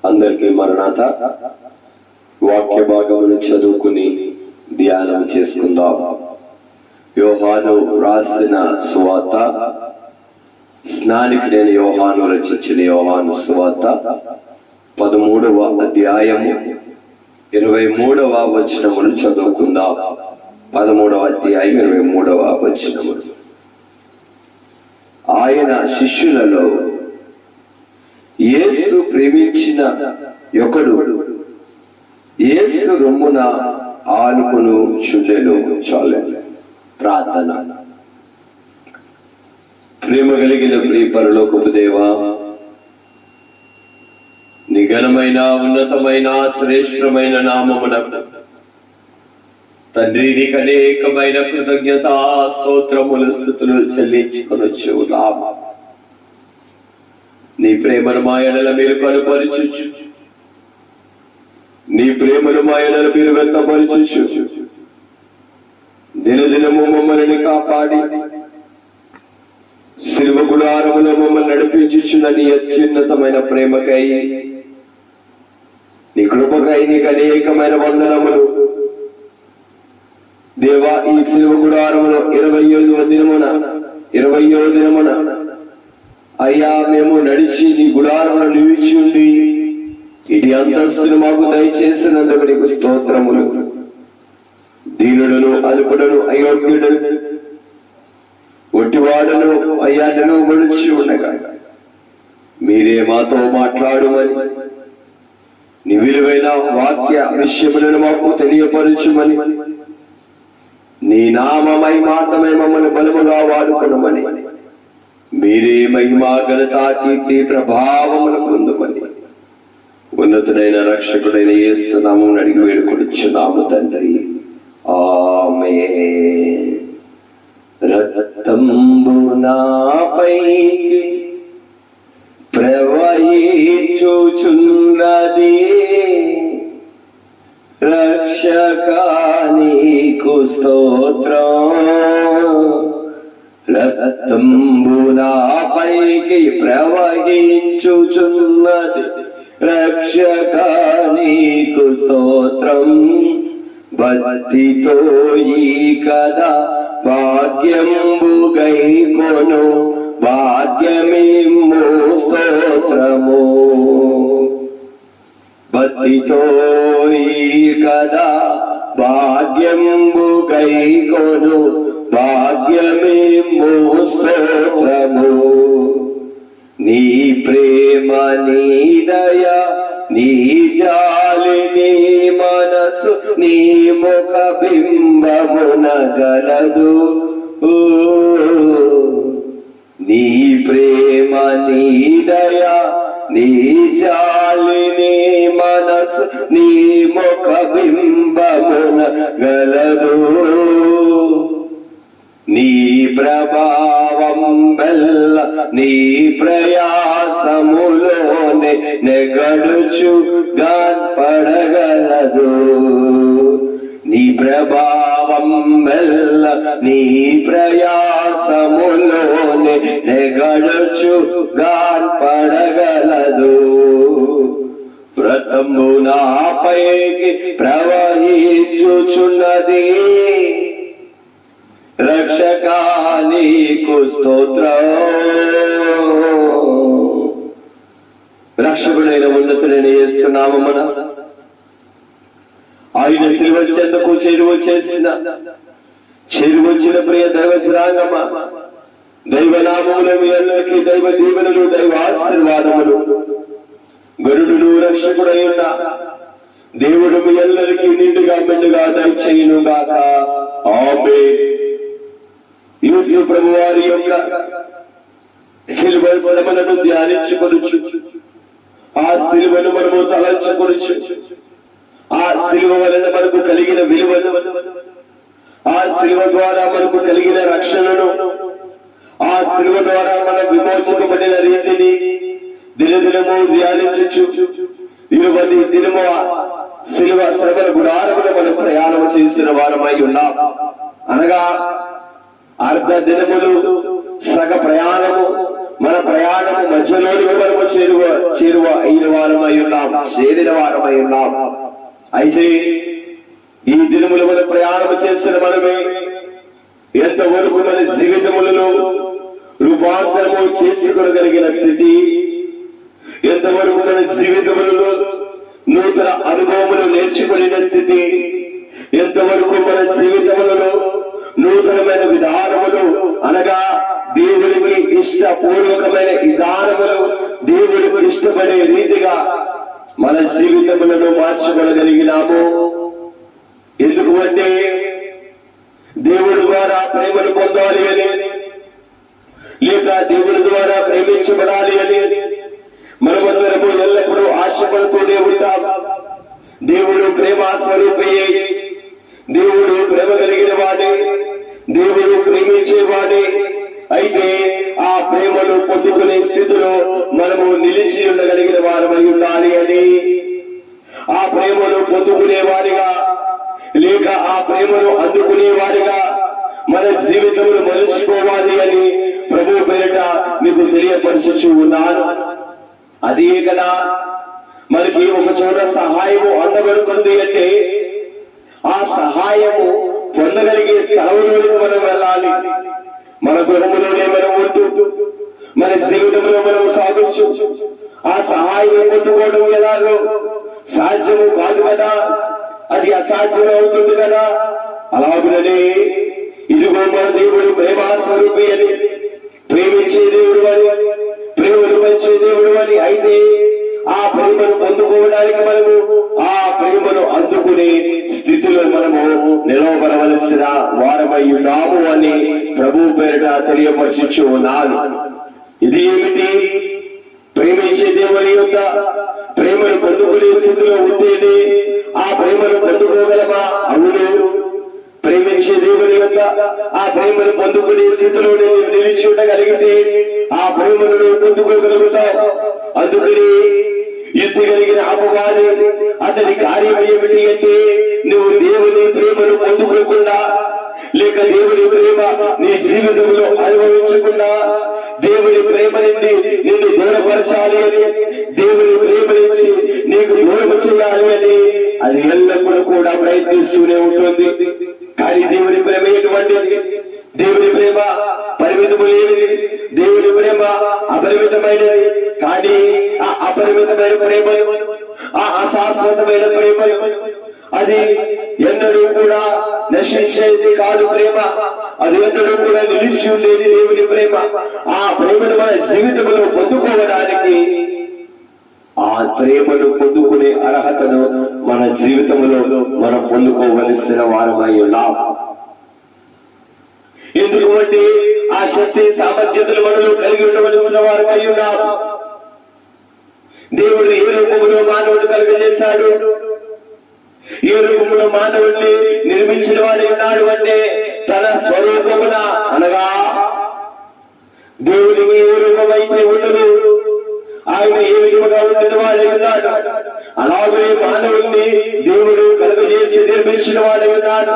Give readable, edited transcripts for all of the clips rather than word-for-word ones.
అందరికీ మరణాత. వాక్య భాగమును చదువుకుని ధ్యానం చేసుకుందాం. యోహాను రాసిన సువార్త, స్నానికుడైన యోహాను రచించిన యోహాను సువార్త 13వ అధ్యాయము 23వ వచనమును చదువుకుందాం. 13వ అధ్యాయం 23వ వచనములు. ఆయన శిష్యులలో యేసు ప్రేమించిన ఒకడు యేసు రొమ్మున ఆనుకును చుండెను. చాలు ప్రార్థన. ప్రేమ కలిగిన ప్రియ పరలోకపు దేవా, నిఘనమైన ఉన్నతమైన శ్రేష్టమైన నామమునకు తండ్రి నీకు అనేకమైన కృతజ్ఞత స్తోత్రములు స్తుతులు చెల్లించుకొనొచ్చు. నీ ప్రేమను మా ఎడల మీరు కనుపరచుచు, నీ ప్రేమను మా ఎడల మీరు వ్యక్తపరచుచు, దినదినము మమ్మల్ని కాపాడి శిలువ గుడారములో మమ్మల్ని నడిపించుచున్న నీ అత్యున్నతమైన ప్రేమకై, నీ కృపకై నీకు అనేకమైన వందనములు దేవా. ఈ శిలువ గుడారములో 25వ దినమున అయ్యా మేము నడిచి నీ గుడారంలో నిలిచి ఉండి ఇటు అంతస్తులు మాకు దయచేసినందుకు నీకు స్తోత్రములు. దీనుడను అల్పుడను అయోగ్యుడను ఒట్టివాడను అయ్యా నిలువబడిచి ఉండగా మీరే మాతో మాట్లాడుమని, నీ విలువైన వాక్య విషయములను మాకు తెలియపరచుమని, నీ నామ మహిమార్థమై మమ్మల్ని బలముగా వాడుకునమని, మీరే మహిమా ఘనత కీర్తి ప్రభావములు పొందుమని ఉన్నతుడైన రక్షకుడైన యేసు నామమున అడిగి వేడుకొనుచున్నాము తండ్రి. ఆమేన్. రక్తంబు నాపైకి ప్రవహించుచున్నది, రక్షకా నీకు స్తోత్రం. రక్తంబు నాపైకి ప్రవహించుచున్నది, రక్షకా నీకు స్తోత్రం. భక్తితో ఈ కదా భాగ్యంబు గైకొను, భాగ్యమిమ్ము స్తోత్రము. భక్తితో ఈ కదా భాగ్యంబు గైకొను, భాగ్యమిమ్ము స్తోత్రము. నీ ప్రేమ నీ దయ నీ జాలి నీ మనసు నీ ముఖ బింబమున గలదు. నీ ప్రేమ నీ దయ నీ జాలి నీ మనసు నీ ముఖ బింబమున గలదు. నీ ప్రభావం బెల్ల నీ ప్రయాసములోనే నెగడుచు గాన్పడగలదు. నీ ప్రభావం బెల్ల నీ ప్రయాసములోనే నెగడుచు గాన్పడగలదు. వ్రతము నాపైకి ప్రవహించుచున్నది, రక్షకా నీకు స్తోత్రం. రక్షకుడైన ఉన్నతుడైన యేసు నామమున ఆయన శిలువ చెంతకు చేరువచ్చిన ప్రియ దైవ జనాంగమా, దైవనామములు మీ అందరికీ దైవ దీవెనలు దైవ ఆశీర్వాదములు. గరుడును రక్షకుడై ఉన్న దేవుడు మీ అందరికీ నిండుగా మెండుగా దయచేయును గాక. ఆమేన్. యేసు ప్రభు వారి యొక్క శిలువ శ్రమలను ధ్యానించుకొనుచు, ఆ శిలువను మనము తలంచుకొనుచు, ఆ శిలువ వలన మనకు కలిగిన విలువను, ఆ శిలువ ద్వారా మనకు కలిగిన రక్షణను, ఆ శిలువ ద్వారా మనం విమోచింపబడిన రీతిని దినదినము ధ్యానించు. 20 దినము శిలువ శ్రమల గుడారమున మనం ప్రయాణము చేసిన వారమై ఉన్నాం. అనగా అర్ధ దినములు సగ ప్రయాణము మన ప్రయాణము మధ్యలోనికి మనము చేరిన వారమై ఉన్నాం. అయితే ఈ దినములు మన ప్రయాణము చేసిన మనమే ఎంతవరకు మన జీవితములలో రూపాంతరము చేసుకోగలిగిన స్థితి, ఎంతవరకు మన జీవితములలో నూతన అనుభవములు నేర్చుకునే స్థితి, ఎంతవరకు మన జీవితములలో నూతనమైన విధానములు అనగా దేవుడికి ఇష్టపూర్వకమైన విధానములు, దేవుడికి ఇష్టపడే రీతిగా మన జీవితములను మార్చుకోగలిగినాము. ఎందుకు అంటే దేవుడి ద్వారా ప్రేమను పొందాలి అని, లేక దేవుడి ద్వారా ప్రేమించబడాలి అని మనమందరము ఎల్లప్పుడూ ఆశపడుతూనే ఉంటాం. దేవుడు ప్రేమ స్వరూపయ్యే, దేవుడు ప్రేమ కలిగిన వాడే, దేవుడు ప్రేమించేవాడే. అయితే ఆ ప్రేమను పొందుకునే స్థితిలో మనము నిలిచి ఉండగలిగిన వారమై ఉండాలి అని, ఆ ప్రేమను పొందుకునే వారిగా లేక ఆ ప్రేమను అందుకునే వారిగా మన జీవితంలో మలుచుకోవాలి అని ప్రభు పేరిట మీకు తెలియపరచుచు ఉన్నాను. అదే కదా మనకి ఒక చోట సహాయము అందబడుతుంది అంటే ఆ సహాయము పొందగలిగే స్థలంలోకి మనం వెళ్ళాలి. మన గృహంలోనే మనం ఉంటూ మన జీవితంలో మనం సాగొచ్చు. ఆ సహాయం పొందుకోవడం ఎలాగో సాధ్యము కాదు కదా, అది అసాధ్యం అవుతుంది కదా. అలాగుననే ఇదిగో మన దేవుడు ప్రేమ స్వరూపి అని, ప్రేమించే దేవుడు అని, ప్రేమను పంచే దేవుడు అని. అయితే ఆ ప్రేమను పొందుకోవడానికి మనము ఆ ప్రేమను అందుకునే స్థితిలో మనము నిలవబడవలసిన వారమై ఉన్నాము అని ప్రభు పేరిట తెలియపరచు ఉన్నాను. ఇది ఏమిటి? ప్రేమించే దేవుని యొక్క ప్రేమను పొందుకునే స్థితిలో ఉంటేనే ఆ ప్రేమను పొందుకోగలమా? అవును. ప్రేమించే దేవుని యొక్క ఆ ప్రేమను పొందుకునే స్థితిలో నేను నిలిచి ఉండగలిగితే ఆ ప్రేమను పొందుకోగలుగుతావు. అందుకని యుద్ధి కలిగిన అపవాది అతని కార్యం ఏమిటి అంటే నువ్వు దేవుని ప్రేమను పొందుకోకుండా, లేక దేవుని ప్రేమ నీ జీవితంలో అనుభవించకుండా దేవుని ప్రేమ నుండి నిన్ను దూరపరచాలి అని, దేవుని ప్రేమ నుంచి నీకు దూరం చేయాలి అని అది ఎల్లప్పుడూ కూడా ప్రయత్నిస్తూనే ఉంటుంది. కానీ దేవుని ప్రేమ ఎటువంటిది? దేవుని ప్రేమ పరిమితము లేనిది, దేవుని ప్రేమ అపరిమితమైనది. కానీ ఆ అపరిమితమైన ప్రేమ, ఆ అశాశ్వతమైన ప్రేమ అది ఎన్నడూ కూడా నశించేది కాదు. ప్రేమ అది ఎన్నడూ కూడా నిలిచి ఉండేది దేవుని ప్రేమ. ఆ ప్రేమను మన జీవితంలో పొందుకోవడానికి, ఆ ప్రేమను పొందుకునే అర్హతను మన జీవితంలో మనం పొందుకోవలసిన వారమై ఉన్నాం. ఎందుకంటే ఆ శక్తి సామర్థ్యతలు మనలో కలిగి ఉండవలసిన వారమై ఉన్నాం. దేవుడు ఏ రూపంలో మానవుడు కలుగజేశాడు, ఏ రూపంలో మానవుడిని నిర్మించిన వాడు ఉన్నాడు అంటే తన స్వరూపమున, అనగా దేవునికి ఏ రూపమైతే ఉండదు, ఆయన ఏ విధముగా ఉండిన వాడై ఉన్నాడు. అలాగే మానవుడిని దేవుడు కలుగజేసి నిర్మించిన వాడై ఉన్నాడు.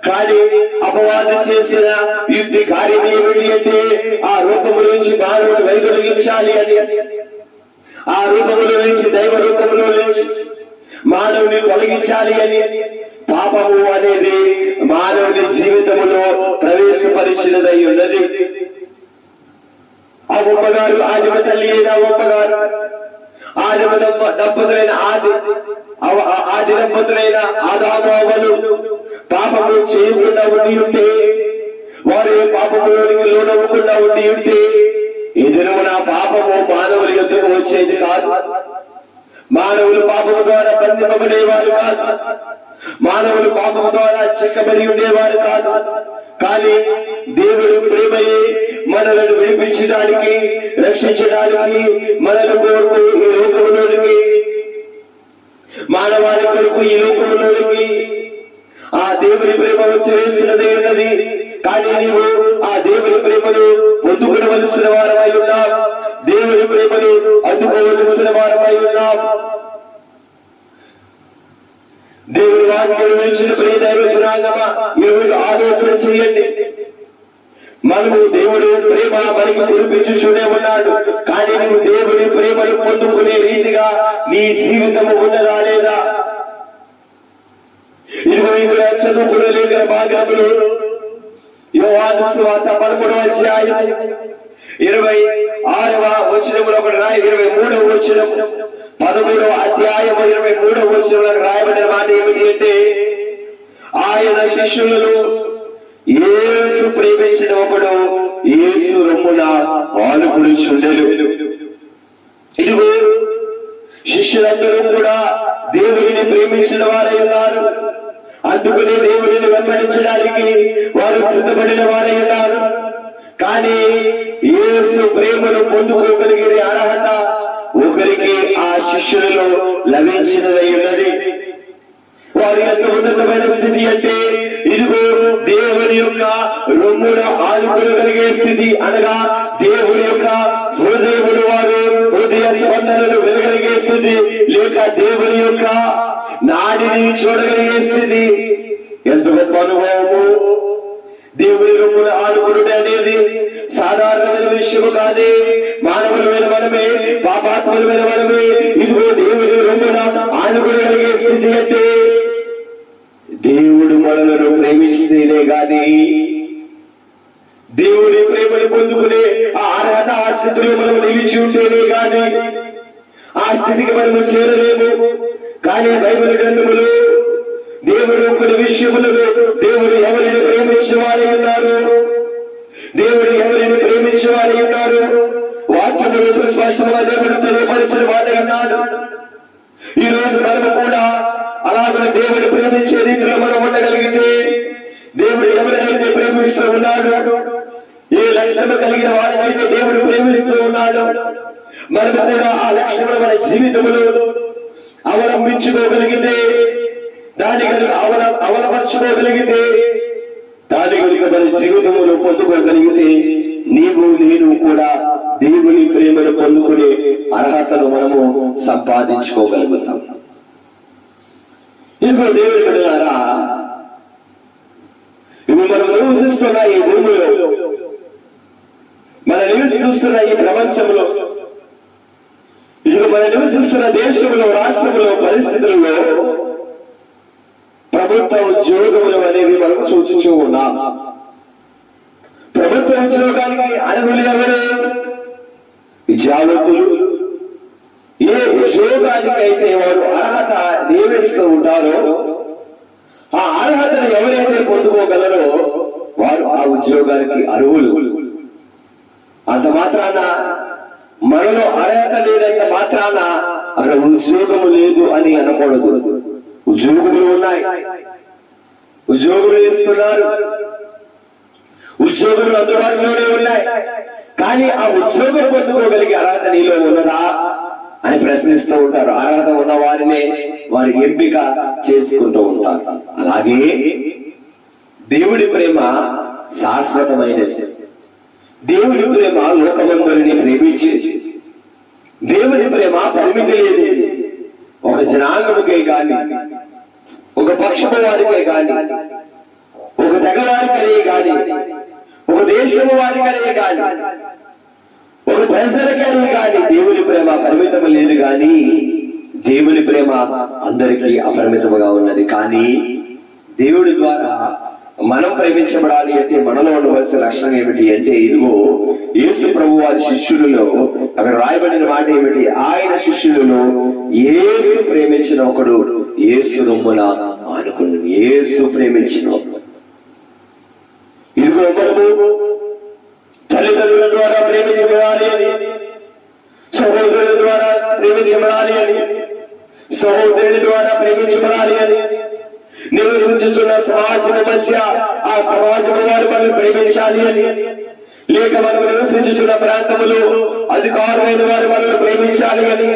కానీ అపవాది చేసిన యుద్ధి కార్యం ఏమిటి అంటే ఆ రూపముల నుంచి మానవుడు వైదొలగించాలి అని, ఆ రూపముల నుంచి దైవ రూపంలో నుంచి మానవుని తొలగించాలి అని. పాపము అనేది మానవుని జీవితములో ప్రవేశపరిచినదై ఉన్నది. ఆ బొమ్మగారు ఆదిమ తల్లి అయిన బొమ్మగారు, ఆదిమ దంపతులైన ఆది దంపతులైన ఆదాము అవ్వలు పాపము చేయకుండా ఉండి ఉంటే, వారు పాపములోనికి లోనవ్వకుండా ఉండి ఉంటే ఈ దినమున పాపము మానవుల యొద్దకు వచ్చేది కాదు. మానవులు పాపము ద్వారా బంధింపబడేవారు కాదు, మానవులు పాపము ద్వారా చెక్కబడి ఉండేవారు కాదు. కానీ దేవుడు ప్రేమయే మనలను విడిపించడానికి, రక్షించడానికి మనల కొరకు ఈ లోకములోనికి, మానవాళి కొరకు ఈ లోకములోనికి ఆ దేవుని ప్రేమ వచ్చి వేసినదే ఉన్నది. కానీ నీవు ఆ దేవుని ప్రేమను పొందుకోవలసిన వారమై ఉన్నావు, దేవుని ప్రేమను అందుకోవలసిన వారమై ఉన్నావు. దేవుని వాక్యం వినిచిన ప్రియ దైవ జనాంగమా, ఈరోజు ఆలోచన చేయండి. మనము దేవుడు ప్రేమ మనకి కురిపించుచునే ఉన్నాడు. కానీ నువ్వు దేవుడి ప్రేమను పొందుకునే రీతిగా నీ జీవితము ఉన్నదా లేదా? ఇదిగో ఇక్కడ చదువుకునే లేఖన భాగంలో యోహాను సువార్త 13వ అధ్యాయం 26వ వచనములో ఒకటి 23వ వచనం 13వ అధ్యాయం 23వ వచనంలో రాయబడిన మాట ఏమిటి అంటే, ఆయన శిష్యులలో యేసు ప్రేమించిన ఒకడు యేసు రొమ్మున ఆనుకుని చుండెను. ఇదిగో శిష్యులందరూ కూడా దేవుడిని ప్రేమించిన వారై ఉన్నారు. అందుకనే దేవుడిని వెంబడించడానికి వారు సిద్ధపడిన వారై ఉన్నారు. కానీ యేసు ప్రేమను పొందుకోగలిగే అర్హత ఒకరికి ఆ శిష్యులలో లభించినదై ఉన్నది. వారి ఎంత ఉన్నతమైన స్థితి అంటే, ఇదిగో దేవుని యొక్క రొమ్మున ఆనుకోగలిగే స్థితి, అనగా దేవుని యొక్క హృదయములు వారు హృదయ స్పందనలు వినగలిగే స్థితి, లేక దేవుని యొక్క నాడిని చూడగలిగే స్థితి. ఎంత గొప్ప అనుభవము! దేవుని రొమ్మున ఆనుకునుట అనేది సాధారణమైన విషయము కాదే. మానవులమైన మనమే, పాపాత్ములమైన మనమే ఇదిగో దేవుని రొమ్మున ఆనుకోగలిగే స్థితి అంటే దేవుడు మనలను ప్రేమిస్తేనే గాని, దేవుని ప్రేమను పొందుకునే ఆ అర్హత ఆ స్థితిలో మనం నిలిచి ఉంటేనే గాని ఆ స్థితికి మనము చేరలేము. కానీ బైబిల్ గ్రంథములో దేవుడు కొన్ని విషయములలో దేవుడు ఎవరిని ప్రేమించే వారై ఉన్నారు, దేవుడు ఎవరిని ప్రేమించే వారై ఉన్నారు వాక్యములో స్పష్టంగా దేవుడు తెలియపరిచిన వారై ఉన్నాడు. ఈ రోజు మనము కూడా అలాగే దేవుడు ప్రేమించే రీతిలో మనం ఉండగలిగితే, దేవుడు ఎవరినైతే ప్రేమిస్తూ ఉన్నాడు, ఏ లక్షణము కలిగిన వారినైతే దేవుడు ప్రేమిస్తూ ఉన్నాడు, మనము కూడా ఆ లక్షణములు మన జీవితంలో అవలంబించుకోగలిగితే, దాని కనుక అవలపరచుకోగలిగితే, దాని కనుక మన జీవితంలో పొందుకోగలిగితే, నీవు నేను కూడా దేవుని ప్రేమను పొందుకునే అర్హతను మనము సంపాదించుకోగలుగుతాం. ఇదిగో దేవుని బిడ్డలారా, ఇప్పుడు మనం నివసిస్తున్న ఈ భూమిలో, మనం నివసిస్తున్న ఈ ప్రపంచంలో, ఇదిగో మనం నివసిస్తున్న దేశంలో, రాష్ట్రంలో, పరిస్థితుల్లో ప్రభుత్వ ఉద్యోగములు అనేవి మనం చూచుచూ ఉన్నాం. ప్రభుత్వ ఉద్యోగానికి అర్హులు ఎవరు? విద్యావంతులు. ఏ ఉద్యోగానికైతే వారు అర్హత నియమిస్తూ ఉంటారో, ఆ అర్హతను ఎవరైతే పొందుకోగలరో వారు ఆ ఉద్యోగానికి అర్హులు. అంత మాత్రాన మనలో అర్హత లేదంత మాత్రాన అక్కడ ఉద్యోగము లేదు అని అనకూడదు. ఉద్యోగములు ఉన్నాయి, ఉద్యోగులు ఇస్తున్నారు, ఉద్యోగులు అందుబాటులోనే ఉన్నాయి. కానీ ఆ ఉద్యోగం పొందుకోగలిగే అర్హత నీలో ఉన్నదా అని ప్రశ్నిస్తూ ఉంటారు. అర్హత ఉన్న వారినే వారి ఎంపిక చేసుకుంటూ ఉంటారు. అలాగే దేవుడి ప్రేమ శాశ్వతమైనది. దేవుడి ప్రేమ లోకమందరిని ప్రేమించి, దేవుడి ప్రేమ పరిమితి లేనిది. ఒక జనాంగముకే గాని, ఒక పక్షము వారికే గాని, ఒక తెగ వారికనే గాని, ఒక దేశము వారికనే గాని, ఒక ప్రజలకనే గాని దేవుని ప్రేమ పరిమితం లేదు. గాని దేవుని ప్రేమ అందరికీ అపరిమితముగా ఉన్నది. కానీ దేవుడి ద్వారా మనం ప్రేమించబడాలి అంటే మనలో ఉండవలసిన లక్షణం ఏమిటి అంటే, ఇదిగో యేసు ప్రభు వారి శిష్యులలో అక్కడ రాయబడిన మాట ఏమిటి? ఆయన శిష్యులలో యేసు ప్రేమించిన ఒకడు యేసు రొమ్మున ఆనుకుని. యేసు ప్రేమించిన ఒకడు. ఇదిగో మనము తల్లిదండ్రుల ద్వారా ప్రేమించబడాలి అని, సహోదరుల ద్వారా ప్రేమించబడాలి అని, సహోదరుని ద్వారా ప్రేమించబడాలి అని, నివసించుతున్న సమాజం మధ్య ఆ సమాజం వారు మనల్ని ప్రేమించాలి అని, లేక మనం నివసించుతున్న ప్రాంతంలో అధికారులైన వారు మనల్ని ప్రేమించాలి అని,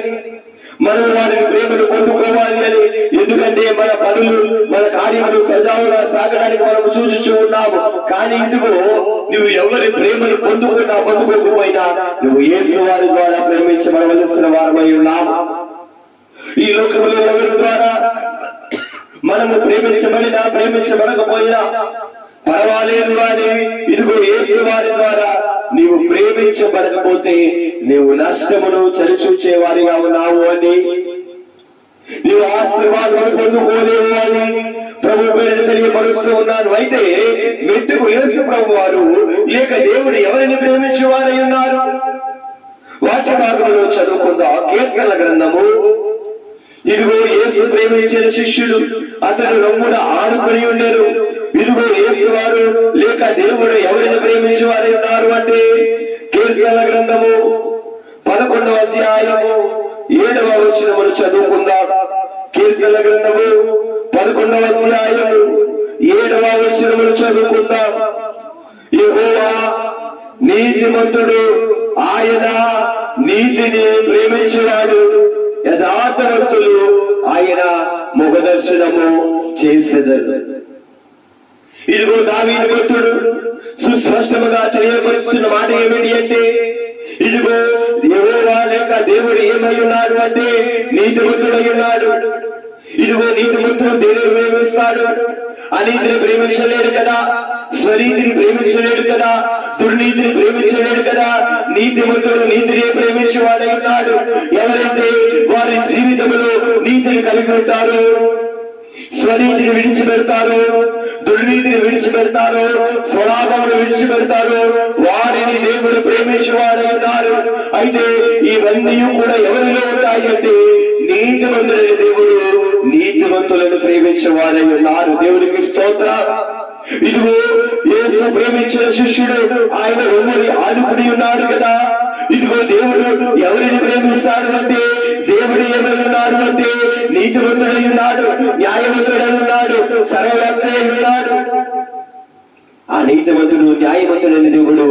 మనం వారిని ప్రేమను పొందుకోవాలి అని. ఎందుకంటే మన పనులు, మన కార్యములు సజావుగా సాగడానికి మనం చూచుచూ ఉన్నాము. కానీ ఇదిగో నువ్వు ఎవరి ప్రేమను పొందుకోకపోయినా నువ్వు యేసు వారి ద్వారా ప్రేమించబడవలసిన వారమై ఉన్నాము. ఈ లోకంలో ఎవరి ద్వారా మనము ప్రేమించబడినా ప్రేమించబడకపోయినా పర్వాలేదు అని ఇదిగో యేసు వారి ద్వారా నీవు ప్రేమించబడకపోతే నీవు నష్టమును చలిచూచే వారిగా ఉన్నావు అని, నీవు ఆశీర్వాదం పొందుకోలేవు అని ప్రభు పేరు తెలియపరుస్తూ ఉన్నాను. అయితే మెట్టుకు యేసు ప్రభు వారు లేక దేవుడు ఎవరిని ప్రేమించే వారై ఉన్నారు? వాక్య భాగంలో చదువుకుందాం. కీర్తనల గ్రంథము. ఇదిగో యేసు ప్రేమించిన శిష్యుడు అతను రొమ్మున ఆనుకొని ఉండేరు. ఇదిగో యేసు వారు లేక దేవుడు ఎవరిని ప్రేమించే వారై ఉన్నారు అంటే కీర్తనల గ్రంథము 11వ అధ్యాయము 7వ వచనమును చదువుకుందాం. కీర్తనల గ్రంథము 11వ అధ్యాయము 7వ వచనమును చదువుకుందాం. యెహోవా నీతిమంతుడు, ఆయన నీతిని ప్రేమించేవాడు, యథార్థవంతులు ఆయన ముఖదర్శనము చేసేదరు. ఇదిగో దావీదు భక్తుడు సుస్పష్టముగా తెలియపరుస్తున్న మాట ఏమిటి అంటే, ఇదిగో యెహోవా లేక దేవుడు ఏమై ఉన్నాడు అంటే నీతిమంతుడై ఉన్నాడు. ఇదిగో నీతిమంతుడు దేవుడు ప్రేమిస్తాడు. అనీతిని ప్రేమించలేడు కదా, స్వనీతిని ప్రేమించలేడు కదా, దుర్నీతిని ప్రేమించలేడు కదా. నీతిమంతుడు నీతిని ప్రేమించేవాడై ఉన్నాడు. ఎవరైతే వారి జీవితంలో నీతిని కలిగి ఉంటారో, స్వనీతిని విడిచిపెడతారో, దుర్నీతిని విడిచిపెడతారో, స్వలాభమును విడిచిపెడతారో వారిని దేవుడు ప్రేమించేవాడై ఉన్నారు. అయితే ఇవన్నీ కూడా ఎవరిలో ఉంటాయి అంటే నీతిమంతుడైన దేవుడు నీతిమంతులను ప్రేమించేవాడై ఉన్నారు. దేవునికి స్తోత్రం. ఇదిగో యేసు ప్రేమించిన శిష్యుడు ఆయన రొమ్ముని ఆనుకుని ఉన్నాడు కదా. ఇదిగో దేవుడు ఎవరిని ప్రేమిస్తాడు అంటే దేవుడు ఏమై ఉన్నాడు అంటే నీతిమంతుడై ఉన్నాడు, న్యాయవంతుడై ఉన్నాడు, సర్వవ్యాప్తుడై ఉన్నాడు. ఆ నీతిమంతుడు న్యాయవంతుడైన దేవుడు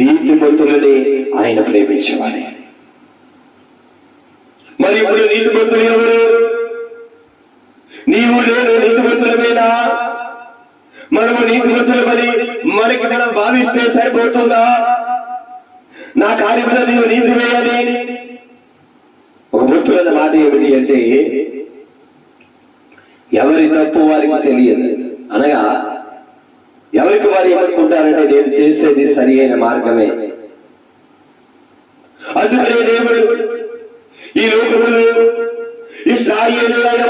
నీతిమంతులని ఆయన ప్రేమించేవాడే. మరి ఇప్పుడు నీతిమంతులు ఎవరు? నీవు నేను నీతిమంతులమేనా? మనము నీతిమంతులమని మనకి మనం భావిస్తే సరిపోతుందా? నా కార్యములో నీవు నీతి వేయాలి. ఒక భక్తులన్న మాట ఏమిటి అంటే ఎవరి తప్పు వారికి తెలియదు. అనగా ఎవరికి వారు ఏమనుకుంటారంటే నేను చేసేది సరి అయిన మార్గమే. అందుకనే దేవుడు ఈ లోకములో ఇశ్రాయేలులైన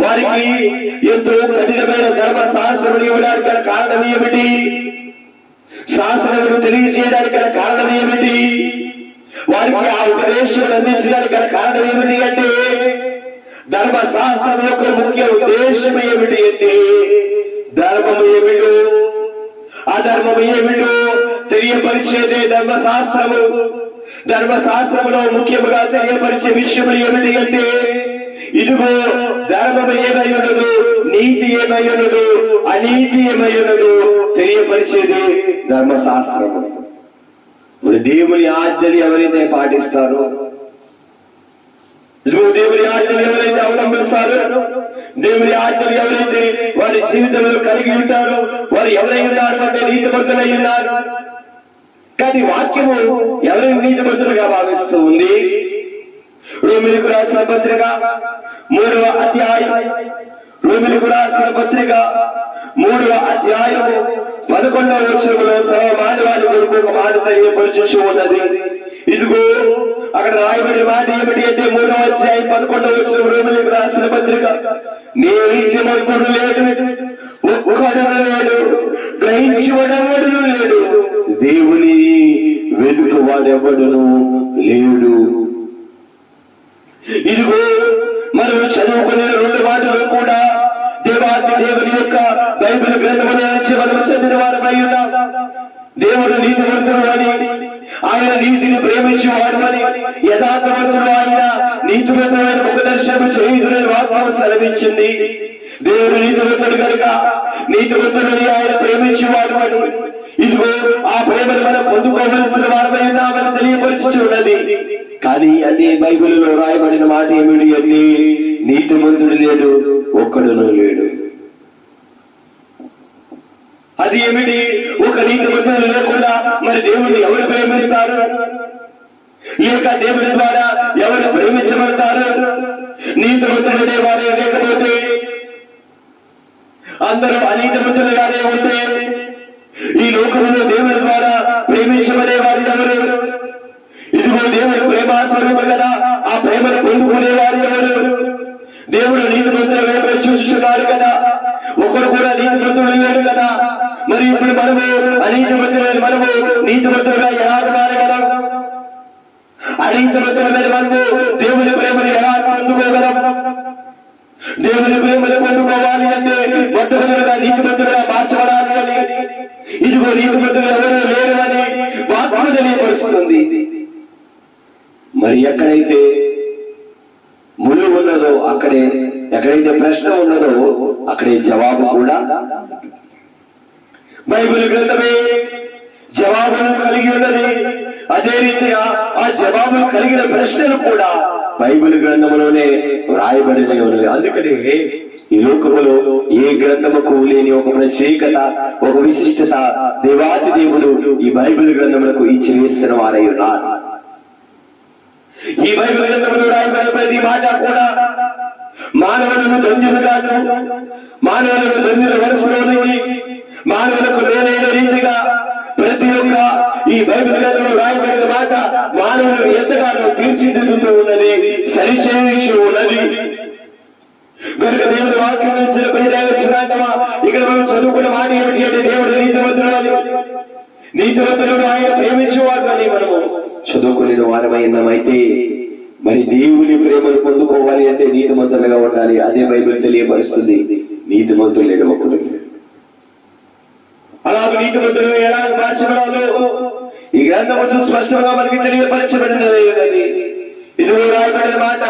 వారికి ఎంతో కఠినమైన ధర్మ శాస్త్రములు ఇవ్వడానికి గల కారణం ఏమిటి? శాస్త్రములు తెలియజేయడానికి గల కారణం ఏమిటి? వారికి ఆ ఉపదేశాలు అందించడానికి గల కారణం ఏమిటి అంటే ధర్మశాస్త్రం యొక్క ముఖ్య ఉద్దేశం ఏమిటి అంటే ధర్మము ఏమిటో అధర్మము ఏమిటో తెలియపరిచేదే ధర్మశాస్త్రము. ధర్మశాస్త్రములో ముఖ్యముగా తెలియపరిచే విషయములు ఏమిటి అంటే ఇదిగో ధర్మము ఏమై ఉన్నదో, నీతి ఏమై ఉన్నదో, అనీతి ఏమై ఉన్నదో తెలియపరిచేది ధర్మశాస్త్రము. ఇప్పుడు దేవుని ఆజ్ఞలు ఎవరైతే పాటిస్తారో, దేవుని ఆజ్ఞలు ఎవరైతే అవలంబిస్తారో, దేవుని ఆజ్ఞలు ఎవరైతే వారి జీవితంలో కలిగి ఉంటారో వారు ఎవరై ఉన్నారు అంటే నీతిమంతులై ఉన్నారు. కానీ వాక్యము ఎవరి నీతిమంతులుగా భావిస్తూ ఉంది? రోమిలకు రాసిన పత్రిక 3వ అధ్యాయం, రోమిలకు రాసిన పత్రిక 3వ అధ్యాయము 11వ వచనములో సర్వ మానవాళి కొరకు ఒక మాట తెలియపరచు ఉన్నది. ఇదిగో అక్కడ రాయబడిన మాట ఏమిటి అంటే 3వ అధ్యాయం 11వ వచనం రోమిలకు రాసిన పత్రిక, నీతిమంతుడు లేడు, ఒక్కడును లేడు, గ్రహించువాడెవడును లేడు, దేవుని వెతుకువాడెవడును లేడు. ఇదిగో మనం చదువుకునే 2 మాటలు కూడా దేవాది దేవుని యొక్క బైబిల్ గ్రంథముల నుంచి మనం చదివిన వారమై ఉన్నాం. దేవుడు నీతిమంతుడు అని, ఆయన నీతిని ప్రేమించేవాడు అని, యథార్థవంతుడు ఆయన నీతిమంతుడైన ముఖదర్శనము చేయుదునని వాక్యము సెలవిచ్చింది. దేవుడు నీతిమంతుడు కనుక నీతిమంతుడిని ఆయన ప్రేమించేవాడు అని, ఇదిగో ఆ ప్రేమను మనం పొందుకోవలసిన వారమై ఉన్నామని తెలియపరుచుచున్నది. కానీ అదే బైబిల్లో రాయబడిన మాట ఏమిటి అంటే నీతిమంతుడు లేడు, ఒక్కడును లేడు. అది ఏమిటి? ఒక నీతిమంతుడు లేకుండా మరి దేవుడిని ఎవరు ప్రేమిస్తారు? లేక దేవుని ద్వారా ఎవరు ప్రేమించబడతారు? నీతిమంతుడనే వారే లేకపోతే ఆ అందరూ అనీతిమంతులుగానే ఉంటే ఈ లోకములో దేవుని ద్వారా ప్రేమించబడే వారి ఎవరు? ఇదిగో దేవుడు ప్రేమాస్వరూపం కదా, ఆ ప్రేమను పొందుకునే వారు ఎవరు? దేవుడు నీతిమంతుల వైపు చూస్తున్నాడు కదా, ఒకరు కూడా నీతిమంతుడు లేడు కదా. మరి ఇప్పుడు మనము అనీతిమంతులైన మనము నీతిమంతులుగా ఎలా మారగలం? అనీతిమంతులైన మనము దేవుని ప్రేమను ఎలా పొందుకోగలం? దేవుని ప్రేమను పొందుకోవాలి అంటే మొట్టమొదటిగా నీతిమంతులుగా మార్చబడాలి అని, ఇదిగో నీతిమంతులు ఎవరు లేరు అని వాక్యం తెలియపరుస్తుంది. మరి ఎక్కడైతే ముళ్ళు ఉన్నదో అక్కడే, ఎక్కడైతే ప్రశ్న ఉన్నదో అక్కడే జవాబు కూడా. బైబిల్ గ్రంథమే జవాబును కలిగి ఉన్నది. అదే రీతిగా ఆ జవాబులు కలిగిన ప్రశ్నలు కూడా బైబిల్ గ్రంథంలోనే వ్రాయబడినవి ఉన్నవి. అందుకనే ఈ లోకములో ఏ గ్రంథముకు లేని ఒక ప్రత్యేకత, ఒక విశిష్టత దేవాతి దేవుడు ఈ బైబిల్ గ్రంథములకు ఇచ్చి వేసిన వారై ఉన్నారు. ఈ బైబిల్ గ్రంథంలో రాయబడిన ప్రతి మాట కూడా మానవులను ధన్యులుగాను, మానవులను ధన్యుల వరుసలోనికి, మానవులకు మేలైన రీతిగా ప్రతి ఒక్క ఈ బైబిల్ గ్రంథంలో రాయబడిన మాట మానవులను ఎంతగానో తీర్చిదిద్దుతూ ఉన్నది, సరిచేయించి ఉన్నది. కనుక దేవుడి వాక్యం ఇచ్చిన ఇక్కడ మనం చదువుకున్న మాట ఏమిటి అంటే దేవుడు నీతిమంతుడు అని, నీతిమంతుడు ఆయన ప్రేమించేవాడు అని మనము చదువుకునే వారమైతే మరి దేవుని ప్రేమను పొందుకోవాలి అంటే నీతిమంతులుగా ఉండాలి. అదే బైబిల్ తెలియపరుస్తుంది. నీతిమంతులు లేకపోతే అలాగే నీతిమంతులు ఎలా మార్చబడాలో ఈ గ్రంథం స్పష్టంగా మనకి తెలియపరచబడినది. ఇది రాయబడిన మాట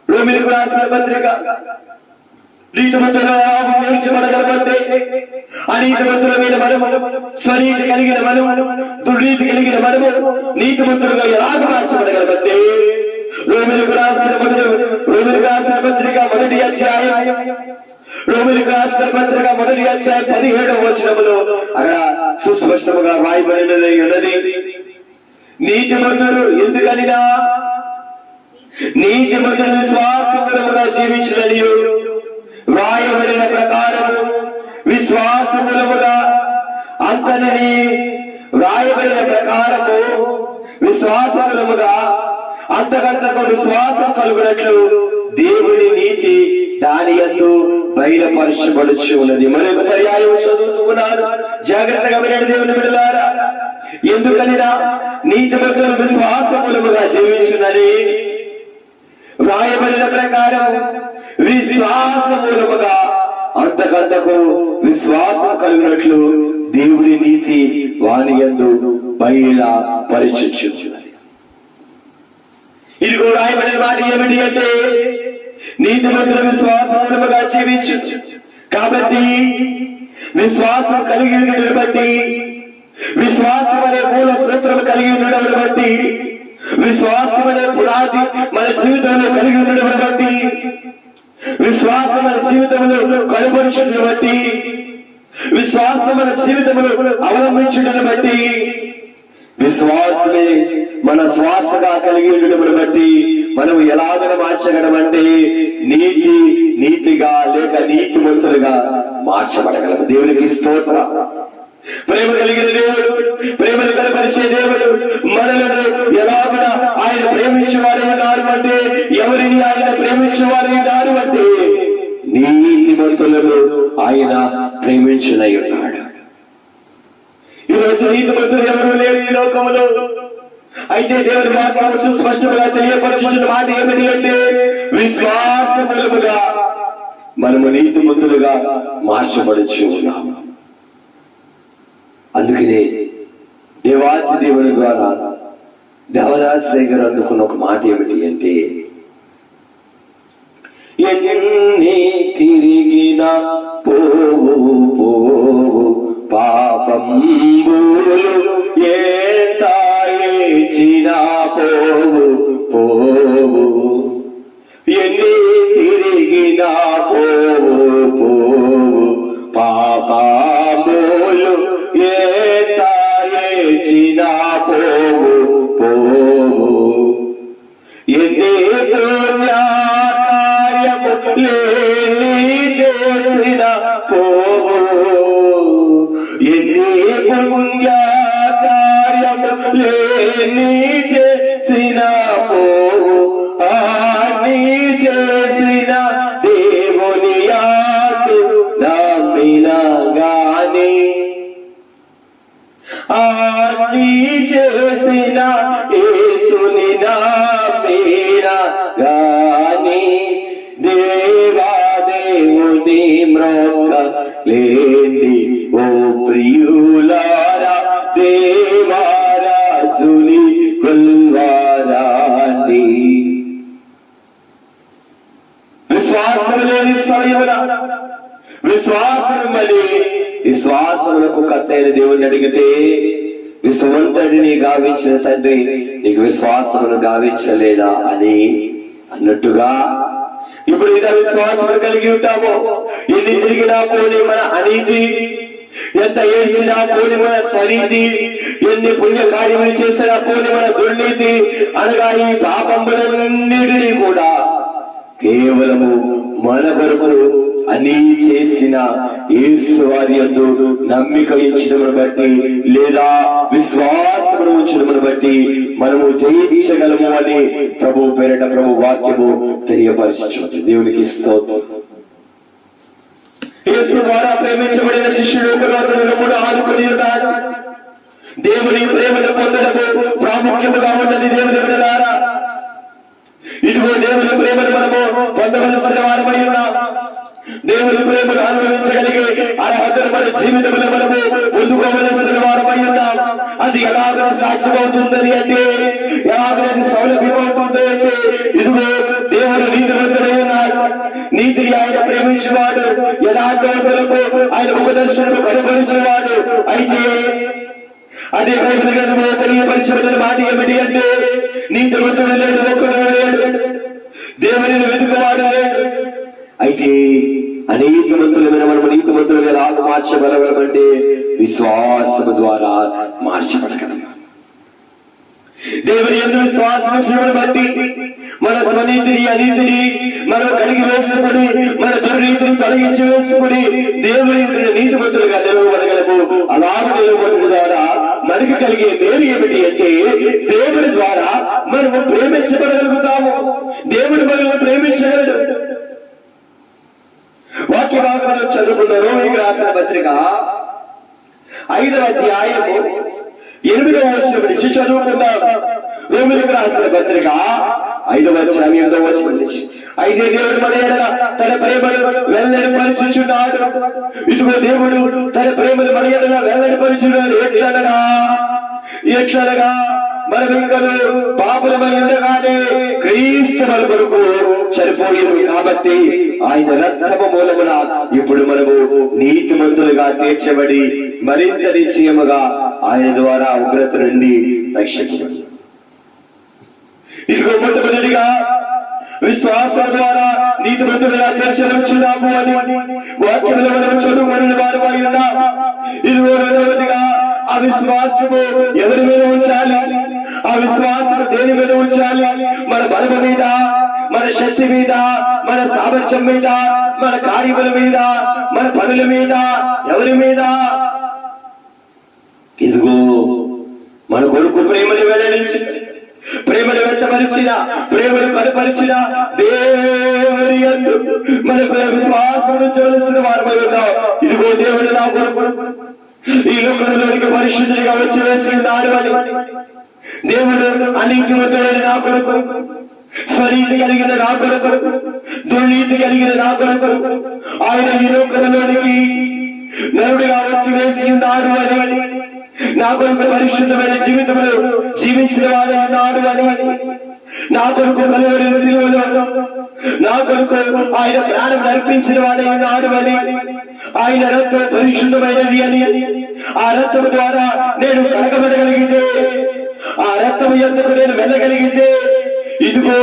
రోమిలకు రాసిన పత్రిక. నీతిమంతులు తీర్చబడగలమంటే అనీతిమంతుల మీద మనము, స్వనీతి కలిగిన మనము, దుర్నీతి కలిగిన మనము నీతిమంతులుగా ఎలాగ మార్చబడగలమంటే రోమిలకు రాసిన పత్రిక మొదటి అధ్యాయం, రోమిలకు రాసిన పత్రిక మొదటి అధ్యాయం 17వ వచనములో అక్కడ సుస్పష్టముగా రాయబడినది ఉన్నది. నీతిమంతుడు ఎందుకనినా నీతిమంతుడు విశ్వాసముగా జీవించినని వ్రాయబడిన ప్రకారము విశ్వాసములముగా అంతని వ్రాయబడిన ప్రకారము విశ్వాసములముగా అంతకంతకు విశ్వాసం కలుగునట్లు దేవుని నీతి దాని యందు బయలుపరచబడుచు ఉన్నది. మరొక పర్యాయం చదువుతూ ఉన్నారు, జాగ్రత్తగా వినండి దేవుని బిడ్డలారా. ఎందుకనినా నీతిమంతులు విశ్వాసములముగా జీవించునని వ్రాయబడిన ప్రకారం విశ్వాసమూలముగా అంతకంతకు విశ్వాసం కలిగినట్లు దేవుని నీతి వాని యందు బయలుపరచుచున్నది. ఇదిగో రాయబడిన మాట ఏమిటి అంటే నీతిమంతులు విశ్వాసమూలముగా జీవించు. కాబట్టి విశ్వాసం కలిగి ఉండడం బట్టి, విశ్వాసం అనే మూల సూత్రం కలిగి ఉండడం బట్టి, విశ్వాసం అనే పునాది మన జీవితంలో కలిగి ఉండడం బట్టి, విశ్వాసం మన జీవితంలో కనుపరచడం బట్టి, విశ్వాసం మన జీవితంలో అవలంబించడం బట్టి, విశ్వాసమే మన శ్వాసగా కలిగి ఉండడం బట్టి మనం ఎలాగ మార్చగలమంటే నీతిగా లేక నీతిమంతులుగా మార్చబడగలం. దేవునికి స్తోత్రం. ప్రేమ కలిగిన దేవుడు, ప్రేమను కనపరిచే దేవుడు మనలను ఎలాగున ఆయన ప్రేమించేవారు ఉన్నారు అంటే, ఎవరిని ఆయన ప్రేమించేవారు ఉన్నారు అంటే నీతిమంతులను ఆయన ప్రేమించునై ఉన్నాడు. ఈరోజు నీతిమంతులు ఎవరు లేరు ఈ లోకంలో. అయితే దేవుని వాక్యము స్పష్టంగా తెలియపరచుచున్న మాట ఏమిటి అంటే విశ్వాసములముగా మనము నీతిమంతులుగా మార్చబడుచు ఉన్నాము. అందుకనే దేవాతి దేవుని ద్వారా దేవదాస్ దగ్గర అందుకున్న ఒక మాట ఏమిటి అంటే, ఎన్ని తిరిగినా పోవు పాపంబులు ఎంతాయిచినా పోవు ఎన్ని తిరిగినా పోవు పాపంబులు ఎంతాయిచినా పోవు ఎన్ని పుణ్యకార్యము లేని చేసిన నీ చేసిన నీ చేసిన దేవుని యాదు నమ్మినా గాని నీ చేసిన యేసుని నమ్మినా గాని దేవా దేవుని మ్రోక లేండి ఓ ప్రియులారా దేవారాజుని కొల్వారాండి. విశ్వాసం లేని సమయమున విశ్వాసములకు కర్త అయిన దేవుణ్ణి అడిగితే విశ్వవంతుడిని గావించిన తండ్రి నీకు విశ్వాసమును గావించలేడా అని అన్నట్టుగా ఇప్పుడు ఇదే విశ్వాసం కలిగి ఉంటామో ఎన్ని తిరిగినా పోని మన అనీతి, ఎంత ఏడ్చినా పోని మన స్వనీతి, ఎన్ని పుణ్య కార్యములు చేసినా పోని మన దుర్నీతి అనగా ఈ పాపములన్నిటినీ కూడా కేవలము మన కొరకు అన్ని చేసిన యేసు వారి యందు నమ్మిక ఉంచడమును బట్టి లేదా విశ్వాసమును ఉంచడమును బట్టి మనము జయించగలము అని ప్రభు పేరిట ప్రభు వాక్యము తెలియపరచుచున్నది. దేవునికి స్తోత్రం. యేసు ద్వారా ప్రేమించబడిన శిష్యుడు ఒకరోజు ఆదుకొని ఉన్నాడు. దేవుని ప్రేమను పొందడము ప్రాముఖ్యముగా ఉన్నది. దేవుని బిడ్డలారా, ఇదిగో దేవుని ప్రేమను మనము పొందవలసిన వారమై ఉన్నాం. దేవుని ప్రేమను అనుభవించగలిగే అర్హతను మన జీవితంలో మనము పొందుకోవలసిన వారమై ఉన్నాం. అది ఎలాగో సాధ్యమవుతుందని అంటే, ఎలాగో సౌలభ్యం అవుతుంది అంటే, ఇదిగో దేవుడు నీతివంతుడై ఉన్నాడు. నీతిని ఆయన ప్రేమించేవాడు, యథార్థవంతులకు ఆయన ముఖదర్శనము కనపరిచేవాడు. అయితే అదే బైబిల్ గ్రంథంలో తెలియపరిచబడిన మాట ఏమిటి అంటే, నీతివంతుడు లేడు, ఒక్కడు లేడు, దేవుని వెతుకువాడు లేడు. అయితే అనీతివంతులమైన మనము నీతివంతులుగా రాదు మార్చబడగలమంటే విశ్వాసము ద్వారా మార్చబడగలం. దేవుని యందు విశ్వాసమును బట్టి మన స్వనీతిని అనీతిని మనం కడిగి వేసుకుని, మన దుర్నీతిని తొలగించి వేసుకుని దేవుని నీతివంతులుగా నిలవబడగలము. అలాగే నిలవబడిన ద్వారా మనకి కలిగే మేలు ఏమిటి అంటే, దేవుని ద్వారా మనము ప్రేమించబడగలుగుతాము. దేవుడు మనల్ని ప్రేమించగలడు. వాక్య భాగంలో చదువుకున్న రోమిలికి రాసిన పత్రిక 5వ అధ్యాయము 8వ వచనం నుంచి చదువుకుందాం. రోమిలికి రాసిన పత్రిక 5వ అధ్యాయం 8వ వచనం నుంచి, అయితే దేవుడు మన ఎడల తన ప్రేమను వెల్లడిపరుచుచున్నాడు. ఇదిగో దేవుడు తన ప్రేమను మన ఎడల వెల్లడిపరుచున్నాడు. ఎట్లనగా మనం ఇంకా పాపులమై ఉండగానే క్రీస్తు మన కొరకు చనిపోయింది కాబట్టి ఆయన రక్తము మూలమున ఇప్పుడు మనము నీతిమంతులుగా తీర్చబడి మరింత నిశ్చయముగా ఆయన ద్వారా ఉగ్రత నుండి రక్షించబడి, ఇదిగో మొట్టమొదటిగా విశ్వాసం ద్వారా నీతిమంతులుగా తీర్చబడుచున్నాము అని వాక్యములో మనం చదువుకున్న వారమై ఉన్నాం. ఇదిగో రెండవదిగా ఆ విశ్వాసము ఎవరి మీద ఉంచాలి? ఆ విశ్వాసము దేని మీద ఉంచాలి? మన బలము మీద, మన శక్తి మీద, మన సామర్థ్యం మీద, మన కార్యముల మీద, మన పనుల మీద, ఎవరి మీద? ఇదిగో మన కొరకు ప్రేమను వెల్లడించి, ప్రేమను వ్యక్తపరిచిన, ప్రేమను కనపరిచిన దేవుని యందు మన విశ్వాసమును చూడాల్సిన వారమై ఉన్నాం. ఇదిగో దేవుడు నా కొరకు ఈ లోకంలోనికి పరిశుద్ధుడిగా వచ్చి వేస్తున్నాడు అని, దేవుడు అనీతిమంతుడైన నా కొరకు, స్వనీతి కలిగిన నా కొరకు, దుర్నీతి కలిగిన నా కొరకు ఆయన ఈ లోకంలోనికి నరుడిగా వచ్చి వేసి ఉన్నాడు అని, నా కొరకు పరిశుద్ధమైన జీవితంలో జీవించిన వాడు ఉన్నాడు అని, నా కొరకు కలువరి శిలువలో నా కొరకు ఆయన ప్రాణం అర్పించిన వాడే ఉన్నాడు అని, ఆయన రక్తం పరిశుద్ధమైనది అని, ఆ రక్తం ద్వారా నేను కడగబడగలిగితే, ఆ రక్తం ఎందుకు నేను వెళ్ళగలిగితే, ఇదిగో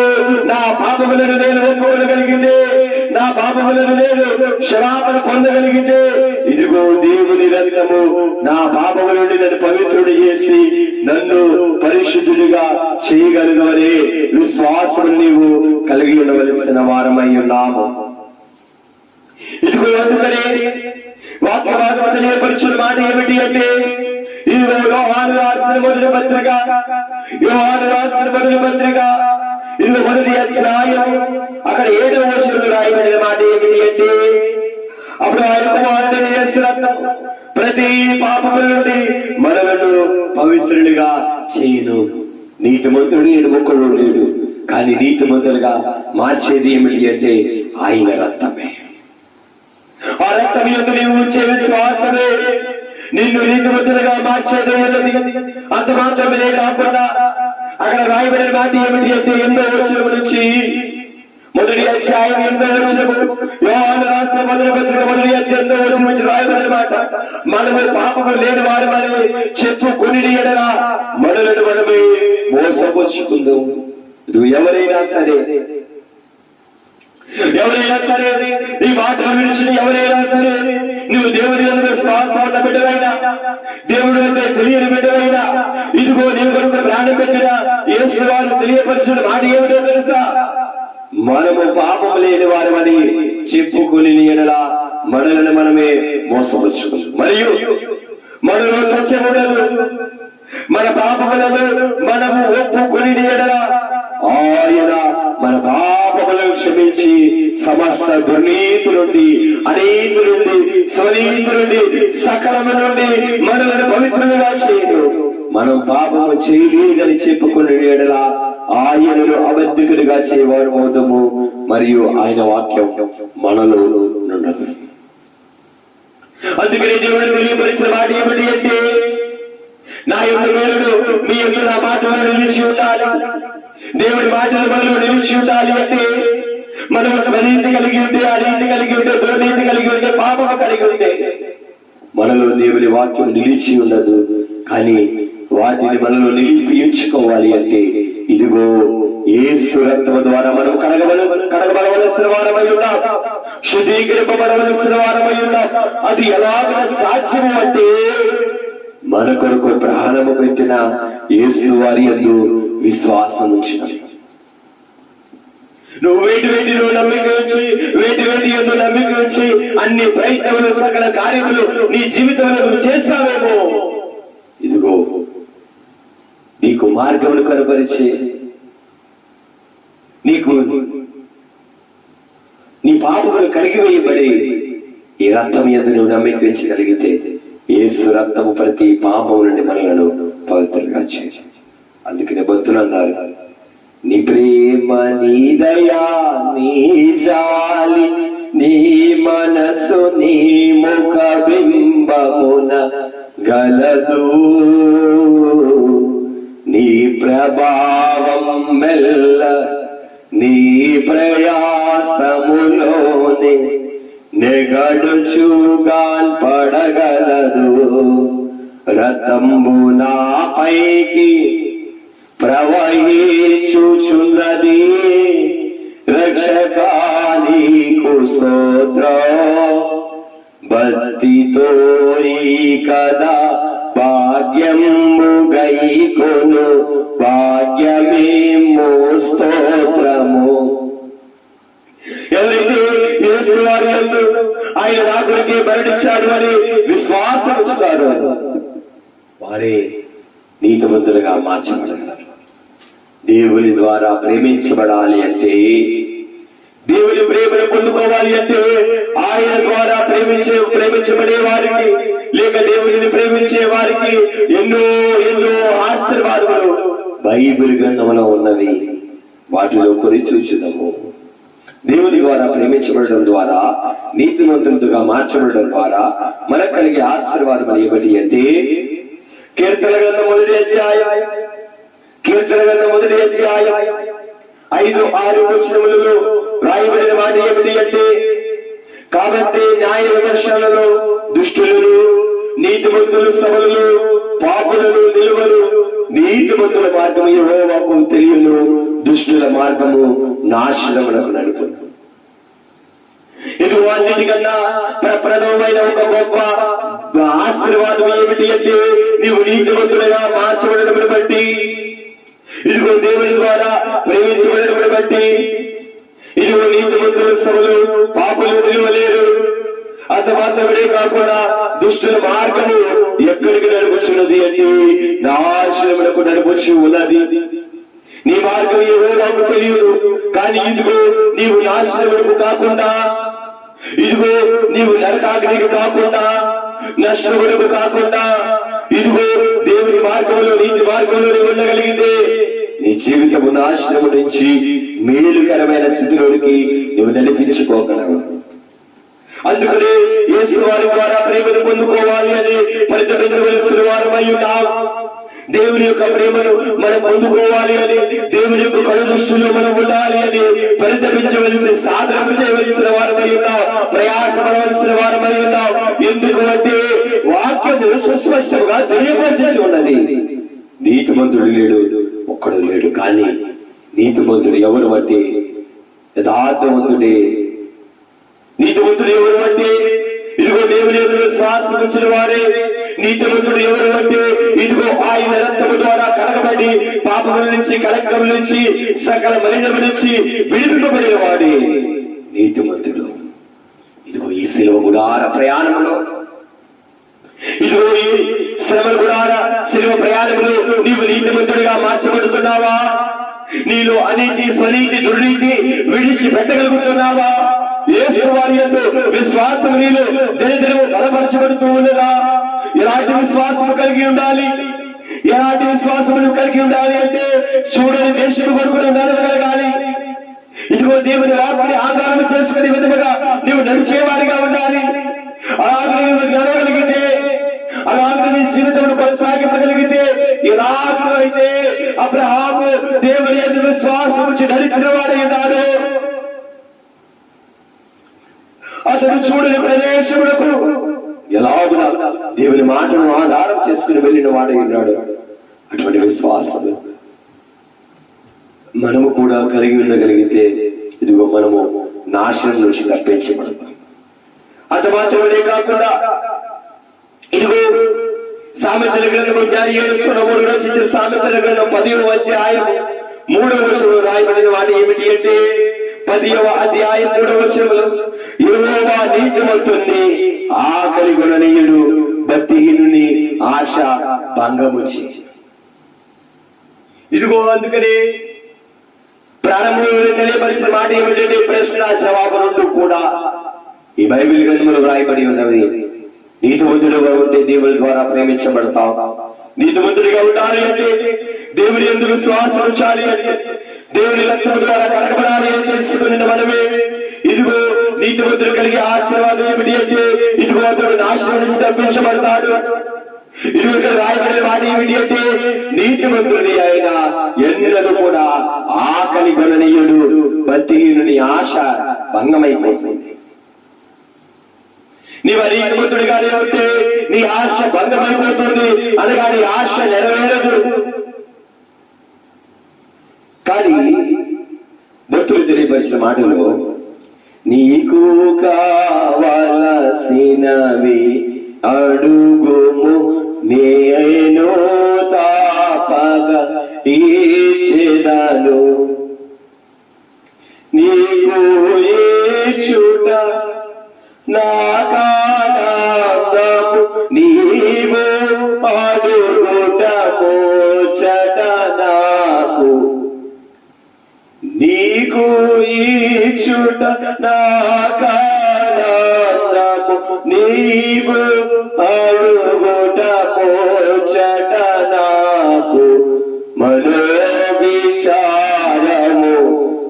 నా పాపములను నేను ఒప్పుకోగలిగితే, నా పాపములను నేను క్షమాపణ పొందగలిగితే, ఇదిగో దేవుని రక్తము నా పాపముల నుండి నన్ను పవిత్రుడు చేసి నన్ను పరిశుద్ధుడిగా చేయగలదు అనే విశ్వాసం నీవు కలిగి ఉండవలసిన వారమై ఉన్నాము. ఇదిగో అందుకనే వాక్య భాగం తెలియపరిచిన మాట ఏమిటి అంటే, ఇదిగో యోహాను రాసిన మొదటి పత్రిక ఇదిగో మొదటి అధ్యాయం అక్కడ 7వ వచనంలో రాయబడిన మాట ఏమిటి అంటే, అప్పుడు ఆయన కుమారుడైన యేసు రక్తం ప్రతి పాపముల నుండి మనలను పవిత్రులుగా చేయును. నీతిమంతుడు నేడు ఒక్కడు లేడు, కానీ నీతిమంతులుగా మార్చేది ఏమిటి అంటే ఆయన రక్తమే. ఆ రక్తం యందు నీవు ఉంచే విశ్వాసమే నిన్ను నీతిమంతులుగా మార్చేది ఉన్నది. అంత మాత్రమే కాకుండా అక్కడ రాయబడిన మాట ఏమిటి అంటే 8వ వచనం నుంచి మొదటి అధ్యాయం 8వ వచనము, యోహాను రాసిన మొదటి పత్రిక మొదటి అధ్యాయం 8వ వచనం నుంచి రాయబడిన మాట, మనము పాపము లేని వారమని చెప్పుకొని ఎడల మనలను మనమే మోసపరుచుకుందాం. ఎవరైనా సరే ఈ మాటలు విడిచిన ఎవరైనా సరే, నువ్వు దేవుడి యందు విశ్వాసం ఉన్న బిడ్డవైనా, దేవుడు అంటే తెలియని బిడ్డవైనా, ఇదిగో నీ కొరకు ప్రాణం పెట్టిన యేసు వారు తెలియపరిచిన మాట ఏమిటో తెలుసా? మనము పాపం లేని వారమని చెప్పుకుని ఎడల మనలను మనమే మోసపరుచుకుందాం. మరియు మనలో సత్యం ఉండదు. మన పాపములను మనము ఒప్పుకొని ఎడల ఆయన మన పాపములను క్షమించి సమస్త దుర్నీతి నుండి, అనీతి నుండి, స్వనీతి నుండి, సకలము నుండి మనలను పవిత్రులుగా చేయను. మనం పాపము చేయలేదని చెప్పుకునే ఎడల ఆయనను అబద్ధికుడిగా చేయవారు మోదము, మరియు ఆయన వాక్యం మనలో ఉండదు. అందుకని దేవుడు తెలియపరిచిన మాట ఏమిటి అంటే, నా యొక్క మేలుడు మీ యొక్క నా మాటలో నిలిచి ఉండాలి. దేవుడి మాటలు మనలో నిలిచి ఉండాలి అంటే మనం స్వనీతి కలిగి ఉంటే, అనీతి కలిగి ఉంటే, దుర్నీతి కలిగి ఉంటే, పాపము కలిగి ఉంటే మనలో దేవుని వాక్యం నిలిచి ఉండదు. కానీ వాటిని మనలో నిలిపించుకోవాలి అంటే ఇదిగో యేసు రక్తము ద్వారా మనం కడగబడవలసిన వారమై ఉన్నాం, శుద్ధీకరింపబడవలసిన వారమై ఉన్నాం. అది ఎలాగ సాధ్యము అంటే మన కొరకు ప్రాణము పెట్టిన యేసు వారి యందు విశ్వాసం ఉంచిన. నువ్వు వేటి నమ్మిక ఉంచి అన్ని ప్రయత్నములు, సకల కార్యములు నీ జీవితంలో నువ్వు చేస్తావేమో, ఇదిగో నీకు మార్గమును కనపరిచే, నీకు నీ పాపములు కడిగివేయబడి ఈ రక్తం యందు నువ్వు నమ్మిక ఉంచగలిగితే యేసు రక్తము ప్రతి పాపం నుండి మనలను పవిత్రంగా చేయాలి. అందుకనే భక్తులు అన్నారు, నీ ప్రేమ, నీ దయా, నీ జాలి, నీ మనసు, నీ ముఖ బింబమున గలదు, నీ ప్రభావం మెల్ల నీ ప్రయాసములోనే నెగడుచుగాన్ పడగలదు. రథంబు నా పైకి ప్రవహించుచున్నది, రక్షకా నీకు స్తోత్రం. భక్తితో ఈ కదా భాగ్యము గైకొను, భాగ్యమేమో స్తోత్రము. ఎవరైతే యేసు వారి యందు ఆయన నా కొరకే మరణించాడు అని విశ్వాసం ఉంచుతారు వారే నీతిమంతులుగా మార్చబడగలరు. దేవుని ద్వారా ప్రేమించబడాలి అంటే, దేవుని ప్రేమను పొందుకోవాలి అంటే ఆయన ద్వారా ప్రేమించబడే వారికి, లేక దేవుడిని ప్రేమించే వారికి ఎన్నో ఆశీర్వాదములు బైబిల్ గ్రంథంలో ఉన్నవి. వాటిలో కొన్ని చూచుదాము. దేవుని ద్వారా ప్రేమించబడడం ద్వారా, నీతిమంతులుగా మార్చబడడం ద్వారా మనకు కలిగే ఆశీర్వాదం ఏమిటి అంటే, కీర్తన గ్రంథం మొదటి అధ్యాయం 5-6 వచనములలో రాయబడిన మాట ఏమిటి అంటే, కాబట్టి న్యాయ విమర్శలలో దుష్టులను, నీతిమంతులు సభలలో పాపులను నిలువరు. నీతిమంతుల మార్గము యెహోవాకు తెలియను, దుష్టుల మార్గము నాశనమునకు నడుపును. ఇది అన్నిటికన్నా ప్రప్రదమైన ఒక గొప్ప ఆశీర్వాదం ఏమిటి అంటే, నీవు నీతిమంతులుగా మార్చబడడం బట్టి, ఇదిగో దేవుని ద్వారా ప్రేమించబడడం బట్టి, ఇదిగో నీతిమంతుల సభలు పాపులు నిలువలేరు. అంత మాత్రమే కాకుండా దుష్టుల మార్గము ఎక్కడికి నడుపుచున్నది అంటే నాశనములకు నడుపుచు ఉన్నది. నీ మార్గం యెహోవాకు తెలియదు, కానీ ఇదిగో నీవు నాశనములకు కాకుండా, ఇదిగో నీవు నరకాగ్నికి కాకుండా, నష్టములకు కాకుండా, ఇదిగో దేవుని మార్గంలో నీతి మార్గంలో నీవు ఉండగలిగితే నీ జీవితము నాశనము నుంచి మేలుకరమైన స్థితిలోనికి నువ్వు నడిపించుకోగలవు. అందుకనే యేసు వారి ద్వారా ప్రేమను పొందుకోవాలి అని పరితపించవలసిన వారమై ఉన్నాం. దేవుని యొక్క ప్రేమను మనం పొందుకోవాలి అని, దేవుని యొక్క కడు దృష్టిలో మనం ఉండాలి అని పరితపించవలసి, సాధన చేయవలసిన వారమై ఉన్నాం, ప్రయాసపడవలసిన వారమై ఉన్నాం. ఎందుకు అంటే వాక్యము సుస్పష్టంగా తెలియపరచి ఉన్నది. నీతిమంతుడు లేడు, ఒక్కడు లేడు. కానీ నీతిమంతుడు ఎవరు అంటే యథార్థవంతుడే. నీతిమంతుడు ఎవరు అంటే ఇదిగో దేవుని యందు విశ్వాసం ఉంచిన వారే. నీతిమంతుడు ఎవరు అంటే ఇదిగో ఆయన రక్తము ద్వారా కడగబడి పాపముల నుంచి, కళంకముల నుంచి, సకల మలినము నుంచి విడిపింపబడిన వాడే నీతిమంతుడు. ఇదిగో ఈ శిలువ గుడార ప్రయాణంలో, ఇదిగో ఈ శ్రమల గుడార శిలువ ప్రయాణంలో నీవు నీతిమంతుడిగా మార్చబడుతున్నావా? నీలో అనీతి, స్వనీతి, దుర్నీతి విడిచిపెట్టగలుగుతున్నావా? యేసు వారి యందు విశ్వాసం నీలో దినదినము బలపరచబడుతూ ఉన్నదా? ఎలాంటి విశ్వాసం కలిగి ఉండాలి? ఎలాంటి విశ్వాసము కలిగి ఉండాలి అంటే చూడని దేశం కొరకు నడవగలగాలి. ఇదిగో దేవుని వాక్యాన్ని ఆధారం చేసుకునే విధముగా నీవు నడిచేవాడిగా ఉండాలి. అలాగే నువ్వు నడవగలిగితే, అలాగే నీ జీవితంలో కొనసాగింపగలిగితే, ఎలాగైతే అబ్రహాము దేవుని యందు విశ్వాసం ఉంచి నడిచిన వాడై ఉన్నాడు, అతడు చూడని ప్రదేశములకు ఎలాగునా దేవుని మాటను ఆధారం చేసుకుని వెళ్ళిన వాడై ఉన్నాడు. అటువంటి విశ్వాసం మనము కూడా కలిగి ఉండగలిగితే ఇదిగో మనము నాశనం నుంచి తప్పించబడతాం. అంత మాత్రమే కాకుండా ఇదిగో సామెతల గ్రంథము 7 రచించిన సామెతల గ్రంథం 10వ అధ్యాయం 3వ వచనంలో రాయబడిన వాడు ఏమిటి అంటే 10వ అధ్యాయం 3వ వచనంలో యెహోవా నీతిమంతుణ్ణి ఆకలి కొననీయుడు, భక్తిహీనుని ఆశ భంగముచి. ఇదిగో అందుకని ప్రారంభంలో తెలియపరిచిన మాట ఏమిటంటే ప్రశ్న జవాబు రెండు కూడా ఈ బైబిల్ గ్రంథంలో రాయబడి ఉన్నది. నీతిమంతుడుగా ఉంటే దేవుని ద్వారా ప్రేమించబడతాం. నీతిమంతుడిగా ఉండాలి అంటే దేవుని యందు విశ్వాసం ఉంచాలి అంటే దేవుని రక్తము ద్వారా కడగబడాలి అని తెలుసుకున్న మనమే ఇదిగో నీతిమంతుడు కలిగే ఆశీర్వాదం ఏమిటి అంటే ఇదిగో అతడు నాశనం నుంచి తప్పించబడతాడు. ఇదిగో ఇక్కడ రాయబడిన వాడు ఏమిటి అంటే నీతిమంతుడి ఆయన ఎన్నడూ కూడా ఆకలి కొననీయుడు, భక్తిహీనుని ఆశ భంగమైపోతుంది. నీవు నీతిమంతుడిగానే ఉంటే నీ ఆశ భంగమైపోతుంది, అనగా నీ ఆశ నెరవేరదు. కానీ భక్తులు తెలియపరిచిన మాటలో నీకు కావలసినవి అడుగుము నేను తాపగా ఇచ్చెదను, నీకు ఇచ్చుట నాకానందము, నీవు అడుగుట మోచట నాకు, నీకు ఇచ్చుట నాకానందము, నీవు అడుగుట మోచట నాకు, మనోవిచారము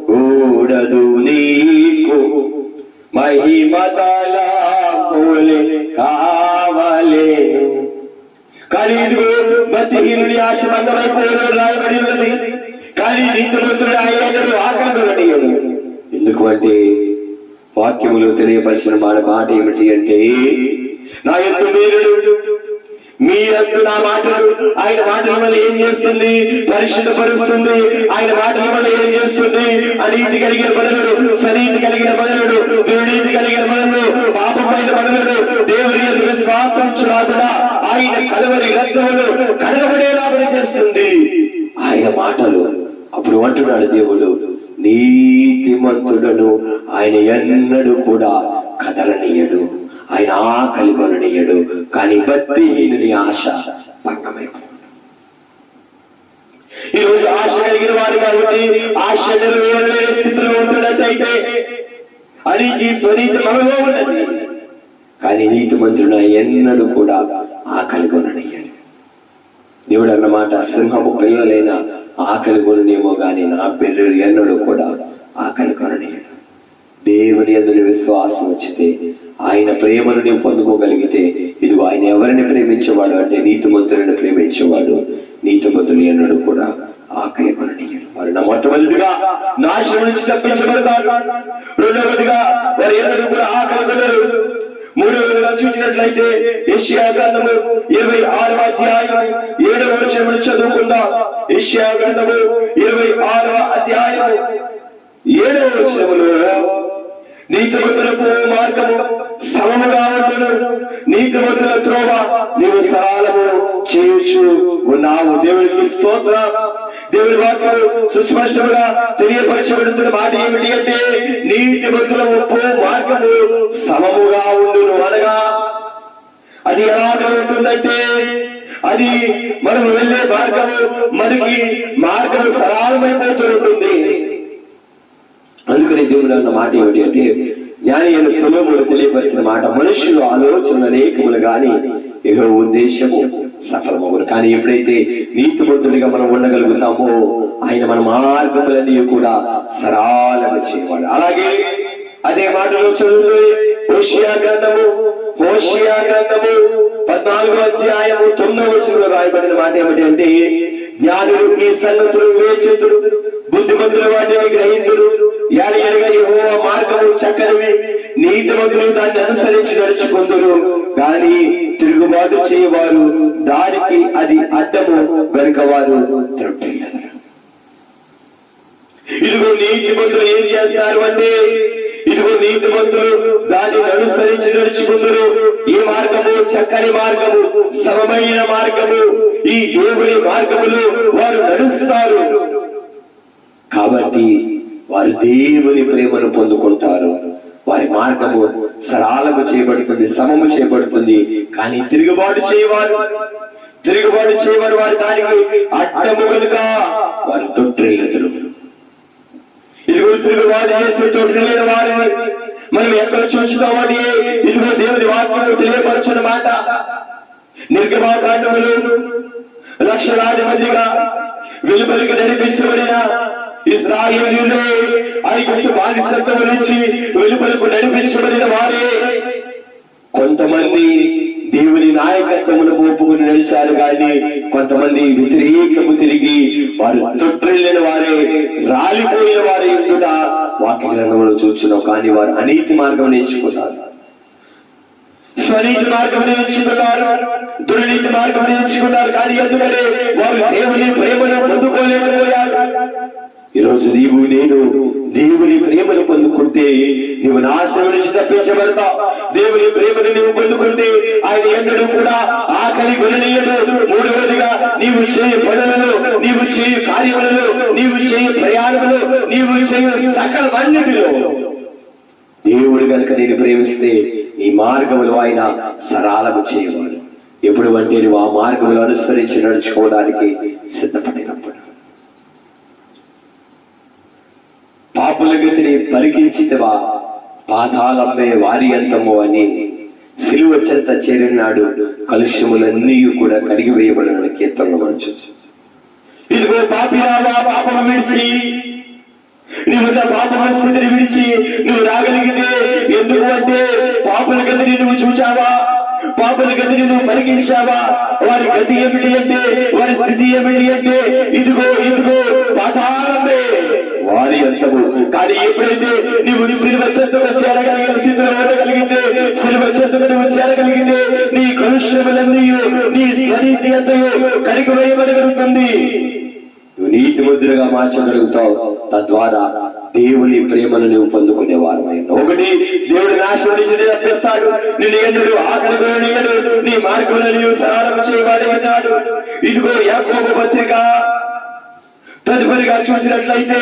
కూడదు నీకు, మహిమతలములే కావలేను. కానీ ఇదిగో భక్తిహీనుడి ఆశ భంగమైపోయిన రాయబడి ఉన్నది. కానీ నీతిమంతుడు ఆయన ఆకలి కొననీయుడు. ఎందుకు అంటే వాక్యములో తెలియపరిచిన మాట ఏమిటి అంటే నా యందు మీరుడు, మీ యందు నా మాటలు. ఆయన మాటల వల్ల ఏం చేస్తుంది? పరిశుద్ధపరుస్తుంది. ఆయన మాటల వల్ల ఏం చేస్తుంది? అనీతి కలిగిన మనలను, సనీతి కలిగిన మనలను, దుర్నీతి కలిగిన మనలను, పాపమైన మనలను దేవుని యందు విశ్వాసం ఉంచులాగున ఆయన కలవరి రక్తములు కడగబడేలాగా చేస్తుంది ఆయన మాటలు. అప్పుడు అంటున్నాడు దేవుడు, నీతిమంతుడను ఆయన ఎన్నడూ కూడా కదలనీయడు, ఆయన ఆకలి కొననీయడు. కానీ భక్తిహీనుని ఆశ భంగమైపోతుంది. ఈరోజు ఆశ కలిగిన వారు కాబట్టి ఆశ నెరవేరలేని స్థితిలో ఉంటున్నట్టయితే అనికి స్వనీతి మనలో ఉన్నది. కానీ నీతిమంతుడు ఎన్నడూ కూడా ఆకలి కొననీయడు. దేవుడు అన్నమాట, సింహము పిల్లలైనా ఆకలి కొననేమో గాని నా పిల్లలు ఎన్నడూ కూడా ఆకలి కొననీయడు. దేవుని యందు విశ్వాసం వచ్చితే, ఆయన ప్రేమను నీవు పొందుకోగలిగితే, ఇదిగో ఆయన ఎవరిని ప్రేమించేవాడు అంటే నీతిమంతులను ప్రేమించేవాడు. నీతిమంతులు ఎన్నడూ కూడా ఆకలి కొననీయడు. వారు మొట్టమొదటిగా నాశనం నుంచి తప్పించబడతారు. రెండవదిగా వారు ఎన్నడూ కూడా ఆకలి కొనరు. మూడవదిగా చూసినట్లయితే యెషయా గ్రంథము 26వ అధ్యాయం 7వ వచనం చదువుకుందాం. యెషయా గ్రంథము 26వ అధ్యాయం 7వ వచనములో, నీతిమంతులకు మార్గము సమముగా ఉండును, నీతిమంతుల త్రోవ నీవు సరళము చేయొచ్చు ఉన్నావు. దేవునికి స్తోత్రం. దేవుని వాక్యం సుస్పష్టంగా తెలియపరచబడుతున్న మాట ఏమిటి అంటే, నీతిమంతుల ఉప్పు మార్గము సమముగా ఉండును. అనగా అది ఎలాగ ఉంటుందంటే, అది మనం వెళ్ళే మార్గము మనకి మార్గము సరళమైపోతూ ఉంటుంది. అందుకని దేవుడు అన్న మాట ఏమిటి అంటే, జ్ఞాని అయిన సొలొమోను తెలియపరిచిన మాట, మనుషులు ఆలోచనలు అనేకములు గాని యెహోవా ఉద్దేశము సఫలమగును. కానీ ఎప్పుడైతే నీతిమంతుడిగా మనం ఉండగలుగుతామో, ఆయన మన మార్గములన్నీ కూడా సరళము చేయవాడు. అలాగే అదే మాటలో చదువుతూ హోషేయ గ్రంథము 14వ అధ్యాయము 9వ వచనంలో రాయబడిన మాట ఏమిటి అంటే, జ్ఞానులు ఈ సంగతులు వివేచింతురు, బుద్ధిమంతులు వాటిని గ్రహింతురు. యానగా యెహోవా మార్గము చక్కనివి, నీతిమంతులు దాన్ని అనుసరించి నడుచుకుందురు. కానీ తిరుగుబాటు చేయవారు దానికి అది అడ్డము, వెనుక వారు తృప్తిల్లరు. ఇదిగో నీతిమంతులు ఏం చేస్తారు అంటే, ఇదిగో నీతిమంతులు దాన్ని అనుసరించి నడుచుకుందురు. ఈ మార్గము చక్కని మార్గము, సమమైన మార్గము, ఈ దేవుని మార్గములో వారు నడుస్తారు. కాబట్టి వారు దేవుని ప్రేమను పొందుకుంటారు. వారి మార్గము సరళము చేయబడుతుంది, సమము చేయబడుతుంది. కానీ తిరుగుబాటు చేయవారు వారి దానికి అడ్డము కనుక వారు తొట్టిల్లుదురు. ఇదిగో తిరుగుబాటు చేసి తొట్టిల్లిన వారిని మనం ఎక్కడ చూస్తామని ఇదిగో దేవుని వాక్యము తెలియపరచిన మాట. నిర్గమాకాండములో లక్షలాది మందిగా వెలుపలికి నడిపించబడిన ఇశ్రాయేలీయులు ఐగుప్తు బానిసత్వం నుంచి వెలుపలకు నడిపించబడిన వారే కొంతమంది దేవుని నాయకత్వమును ఒప్పుకుని నడిచారు. కానీ కొంతమంది వ్యతిరేకము తిరిగి వారు తొట్టిల్లిన వారే, రాలిపోయిన వారే ఉండుట వాక్య గ్రంథంలో చూస్తున్నాం. కానీ వారు అనీతి మార్గం ఎంచుకున్నారు, స్వనీతి మార్గం ఎంచుకున్నారు, దుర్నీతి మార్గం ఎంచుకున్నారు. కానీ ఎందుకనే వారు దేవుని ప్రేమను పొందుకోలేకపోయారు. ఈరోజు నీవు నేను దేవుని ప్రేమను పొందుకుంటే నువ్వు నాశనం నుంచి తప్పించబడతావు. దేవుని ప్రేమను నీవు పొందుకుంటే ఆయన ఎన్నడూ కూడా ఆకలి కొననీయడు. మూడవదిగా నీవు చేయ పనులలో, నీవు చేయ కార్యములలో, నీవు చేయ ప్రయాణములో, నీవు చేయ సకలమన్నిటిలో దేవుడు గనుక నేను ప్రేమిస్తే నీ మార్గములు ఆయన సరళము చేయవాడు. ఎప్పుడు అంటే నువ్వు ఆ మార్గములు అనుసరించి నడుచుకోవడానికి సిద్ధపడినప్పుడు. పాపుల గతిని పరికించితవా, పాతాళమే వారి అంతము అని సిలువ చెంత చేరినాడు కలుష్యములన్నీ కూడా కడిగి వేయబడిన కీర్తనలు మనం చూస్తాం. ఇదిగో పాపిరావా, పాపం విడిచి నువ్వు పాపమ స్థితిని విడిచి నువ్వు రాగలిగితే, ఎందుకు అంటే పాపుల గతిని నువ్వు చూచావా, పాపుల గతిని నువ్వు పరికించావా. వారి గతి ఏమిటి అంటే, వారి స్థితి ఏమిటి అంటే, ఇదిగో పాతాళమే వారి అంతము. కానీ ఎప్పుడైతే నువ్వు సిలువ చెంతకు చేరగలిగిన స్థితిలో ఉండగలిగితే, సిలువ చెంతకు నువ్వు చేరగలిగితే, నీ కలుష్యములన్నీ, నీ స్వనీతి అంతయు కడిగి వేయబడగలుగుతుంది. నువ్వు నీతి ముద్రగా మార్చగలుగుతావు. తద్వారా దేవుని ప్రేమను నువ్వు పొందుకునేవారు. ఒకటి, దేవుడు నాశనం నుంచి తప్పిస్తాడు. నిన్ను ఎన్నడు ఆకలి కొననీయడు, నీ మార్గములను నీవు సరళము చేయవాడు అన్నాడు. ఇదిగో యాకోబు పత్రిక తదుపరిగా చూసినట్లయితే,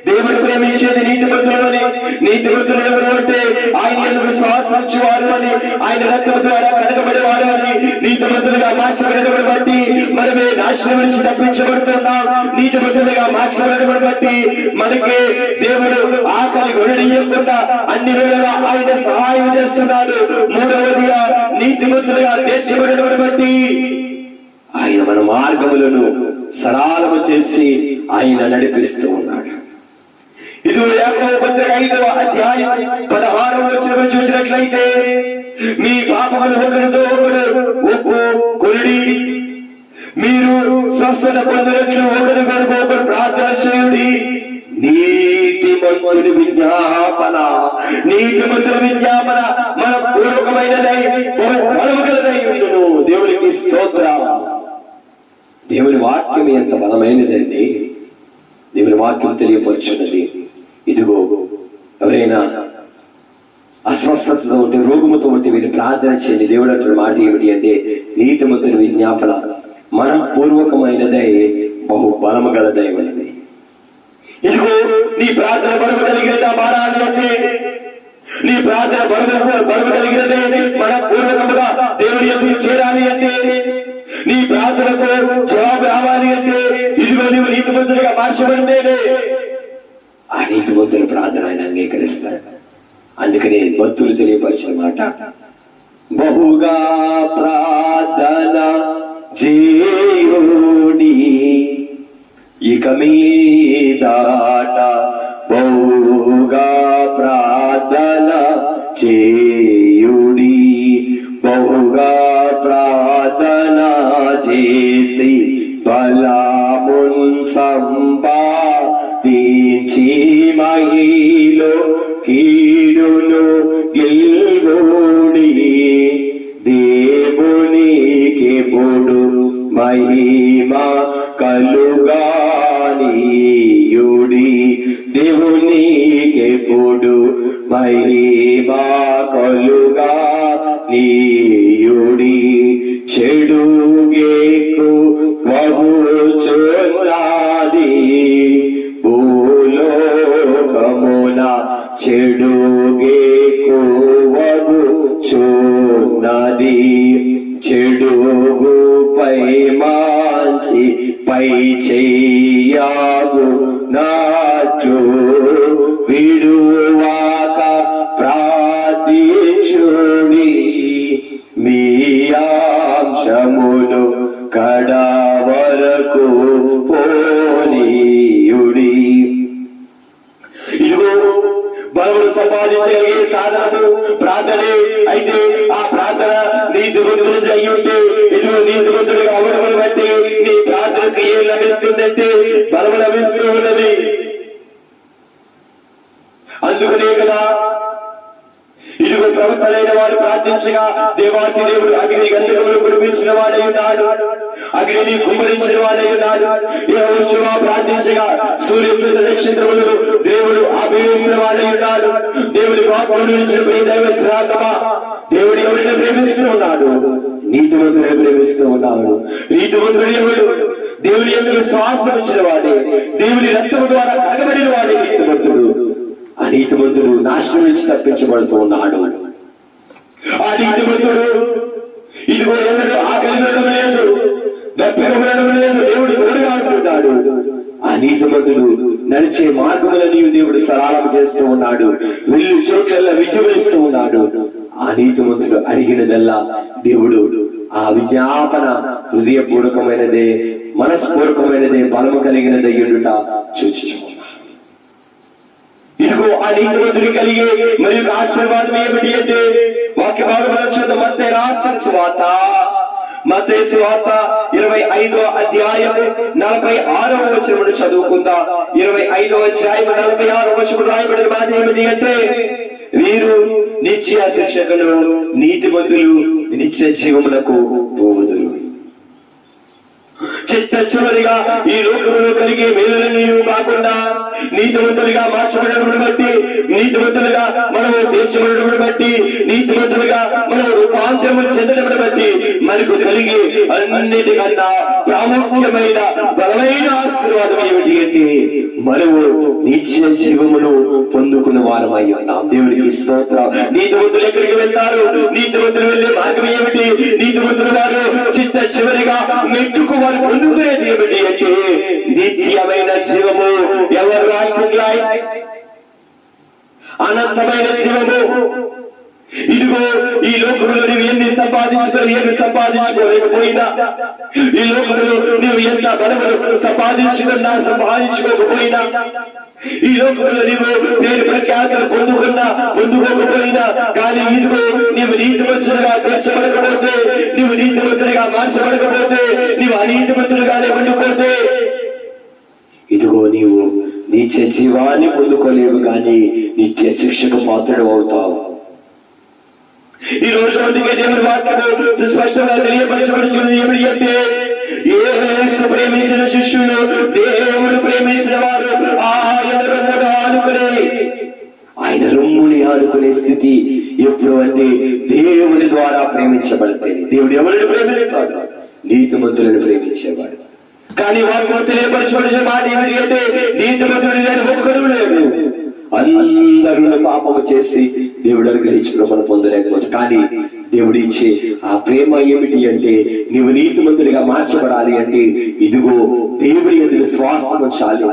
దేవుడు ప్రేమించేది నీతిమంతులని. నీతిమంతులు ఎవరు అంటే ఆయన విశ్వాసం విశ్వాసించేవారు అని, ఆయన రక్తము ద్వారా కడగబడేవారు అని, నీతిమంతులుగా మార్చబడడం బట్టి మనమే నాశనం నుంచి తప్పించబడుతున్నాం. నీతిమంతులుగా మార్చబడడం బట్టి మనకి దేవుడు ఆకలి కొననీయకుండా అన్ని వేళలా ఆయన సహాయం చేస్తున్నాడు. మూడవదిగా నీతిమంతులుగా తీర్చబడడం బట్టి ఆయన మన మార్గములను సరళము చేసి ఆయన నడిపిస్తూ ఉన్నాడు. ఇది యాకోబు పత్రిక 5వ అధ్యాయం 16వ వచనం చూసినట్లయితే, మీ పాపములు ఒకరితో ఒకరు ఒప్పుకొనుడి, మీరు స్వస్థత పొందినట్లు ఒకరికొరకు ఒకరు ప్రార్థన చేయుడి. నీతిమంతుని విజ్ఞాపన, నీతిమంతుని విజ్ఞాపన మన పూర్వకమైనదై బలముగలదై ఉండును. దేవునికి స్తోత్రం. దేవుని వాక్యం ఎంత బలమైనదండి. దేవుని వాక్యం తెలియపరుచున్నది. ఇదిగో ఎవరైనా అస్వస్థతతో ఉంటే, రోగముతో ఉంటే వీరిని ప్రార్థన చేయండి. దేవుడు అంటున్న మాట ఏమిటి అంటే, నీతిమంతుని విజ్ఞాపన మన పూర్వకమైనదై బహు బలము గలదై ఉన్నది. ఇదిగో నీ ప్రార్థన బలము కలిగినదా మారాలి అంటే, నీ ప్రార్థన బలము కలిగినదే మన పూర్వకముగా దేవుని ఎదురు చేరాలి అంటే, నీ ప్రార్థనకు జవాబు రావాలి అంటే, ఇదిగో నీవు నీతిమంతుడిగా మార్చబడితేనే ఆ నీతిమంతుల ప్రార్థన ఆయన అంగీకరిస్తాడు. అందుకనే భక్తులు తెలియపరిచిన మాట, బహుగా ప్రార్థన చేయుడి ఇక మీదట, బహుగా ప్రార్థన చేయుడి, బహుగా ప్రార్థన చేసి బలమున్ సంపాదించి మహిలో కీడును గెలుడి, దేవునికి పొడు మహిమ కలుగానియుడి, దేవునికి పొడు మహిమ కలుగానియుడి. చెడుగేకు వగుచున్నది భూలోకమున, చెడుగేకు వగుచున్నది, చెడుగుపై మంచి పై చెయ్యాగు నాట్లు విడువాక ప్రార్థించుడి, మీ అంశమును కడ వరకు పోనీయుడి. ఇదిగో బలమును సంపాదించగలిగే సాధనము ప్రార్థనే. అయితే ఆ ప్రార్థన నీతిమంతుడు అయి ఉంటే, ఇదిగో నీతిమంతుడిగా అవడమును బట్టి నీ ప్రార్థనకు ఏం లభిస్తుందంటే బలము లభిస్తూ ఉన్నది. అందుకనే కదా ఇదిగో ప్రవక్తలైన వారు ప్రార్థించగా దేవాతి దేవుడు అగ్ని గంధకములు కురిపించిన వాడై ఉన్నాడు, అగ్నిని కుమ్మరించిన వాడై ఉన్నాడు. యెహోషువ ప్రార్థించగా సూర్యచంద్ర నక్షత్రములను దేవుడు ఆపివేసిన వాడై ఉన్నాడు. దేవుడి వాక్యము నిలిచిన దైవ శ్రాద్ధమా, దేవుడు ఎవరిని ప్రేమిస్తూ ఉన్నాడు? నీతిమంతుడిని ప్రేమిస్తూ ఉన్నాడు. నీతిమంతుడు ఎవడు? దేవుని యందు శ్వాసం ఇచ్చిన వాడే, దేవుని రక్తము ద్వారా కడగబడిన వాడే నీతిమంతుడు. ఆ నీతిమంతుడు నాశనం నుంచి తప్పించబడుతూ ఉన్నాడు. ఆ నీతిమంతుడు ఇదిగో ఎన్నడూ ఆకలి ఉండడం లేదు, దప్పిక ఉండడం లేదు, దేవుడు తోడుగా ఉంటున్నాడు. ఆ నీతిమంతుడు నడిచే మార్గములని దేవుడు సరళం చేస్తూ ఉన్నాడు, వెళ్ళు చోట్ల విజయమిస్తూ ఉన్నాడు. ఆ నీతిమంతుడు అడిగినదల్లా దేవుడు ఆ విజ్ఞాపన హృదయపూర్వకమైనదే, మనస్పూర్వకమైనదే, బలము కలిగినదే ఉండుట చూచుచున్నాడు. ఇదిగో ఆ నీతిమంతుడి కలిగే మరి ఆశీర్వాదం ఏమిటి అంటే, వాక్య భాగంలో చూద్దాం. మత్తయి సువార్త 25వ అధ్యాయం 46వ వచనం చదువుకుందాం. 25వ అధ్యాయం 46వ వచనం రాయబడిన మాట ఏమిటి అంటే, వీరు నిత్య శిక్షకులు, నీతిమంతులు నిత్య జీవమునకు పోవుదురు. చిట్ట చివరిగా ఈ లోకంలో కలిగే మేలులన్నీ కాకుండా నీతిమంతులుగా మార్చబడడం బట్టి, నీతిమంతులుగా మనము తీర్చబడడం బట్టి, నీతిమంతులుగా మనము రూపాంతరము చెందడం బట్టి మనకు కలిగే అన్నిటికన్నా ప్రాముఖ్యమైన బలమైన ఆశీర్వాదం ఏమిటి అంటే మనము నిత్య జీవమును పొందుకున్న వారమై ఉన్నాం. దేవునికి స్తోత్రం. నీతిమంతులు ఎక్కడికి వెళ్తారు? నీతిమంతులు వెళ్ళే మార్గం ఏమిటి? నీతిమంతులు వారు చిట్ట చివరిగా మెట్టుకు వారు పొందుకునేది ఏమిటి అంటే నిత్యమైన జీవము. ఎవరు ఆశ్రయించాలి? అనంతమైన జీవము. ఇదిగో ఈ లోకంలో నువ్వు ఎన్ని సంపాదించుకోలేకపోయినా, ఈ లోకంలో నువ్వు ఎంత బలమును సంపాదించుకోకపోయినా, ఈ లోకంలో నీవు పేరు ప్రఖ్యాతలు పొందుకోకపోయినా, కానీ ఇదిగో నీవు నీతిమంతులుగా తీర్చబడకపోతే, నీవు నీతిమంతులుగా మార్చబడకపోతే, నీవు అనీతిమంతులుగానే ఉండిపోతే ఇదిగో నీవు నిత్య జీవాన్ని పొందుకోలేవు, కానీ నిత్య శిక్షకు పాత్రుడు అవుతావు. ఈ రోజు అందుకే దేవుని వాక్యము స్పష్టంగా తెలియపరచబడుచున్నది ఏమిటి అంటే యేసు ప్రేమించిన శిష్యులు దేవుడు ప్రేమించిన వారు ఆయన రొమ్ముని ఆనుకునే స్థితి ఎప్పుడు అంటే దేవుని ద్వారా ప్రేమించబడితే. దేవుడు ఎవరిని ప్రేమిస్తాడు? నీతిమంతులను ప్రేమించేవాడు. కానీ వాక్యం తెలియపరచబడిన మాట ఏమిటి అంటే నీతిమంతుడు లేని ఒక్కడు లేడు, అందరూ పాపము చేసి దేవుడు అనుగ్రహించి కృపను పొందలేకపోతే. కానీ దేవుడు ఇచ్చే ఆ ప్రేమ ఏమిటి అంటే నీవు నీతిమంతుడిగా మార్చబడాలి అంటే ఇదిగో దేవుడి యందు విశ్వాసం ఉంచాలి.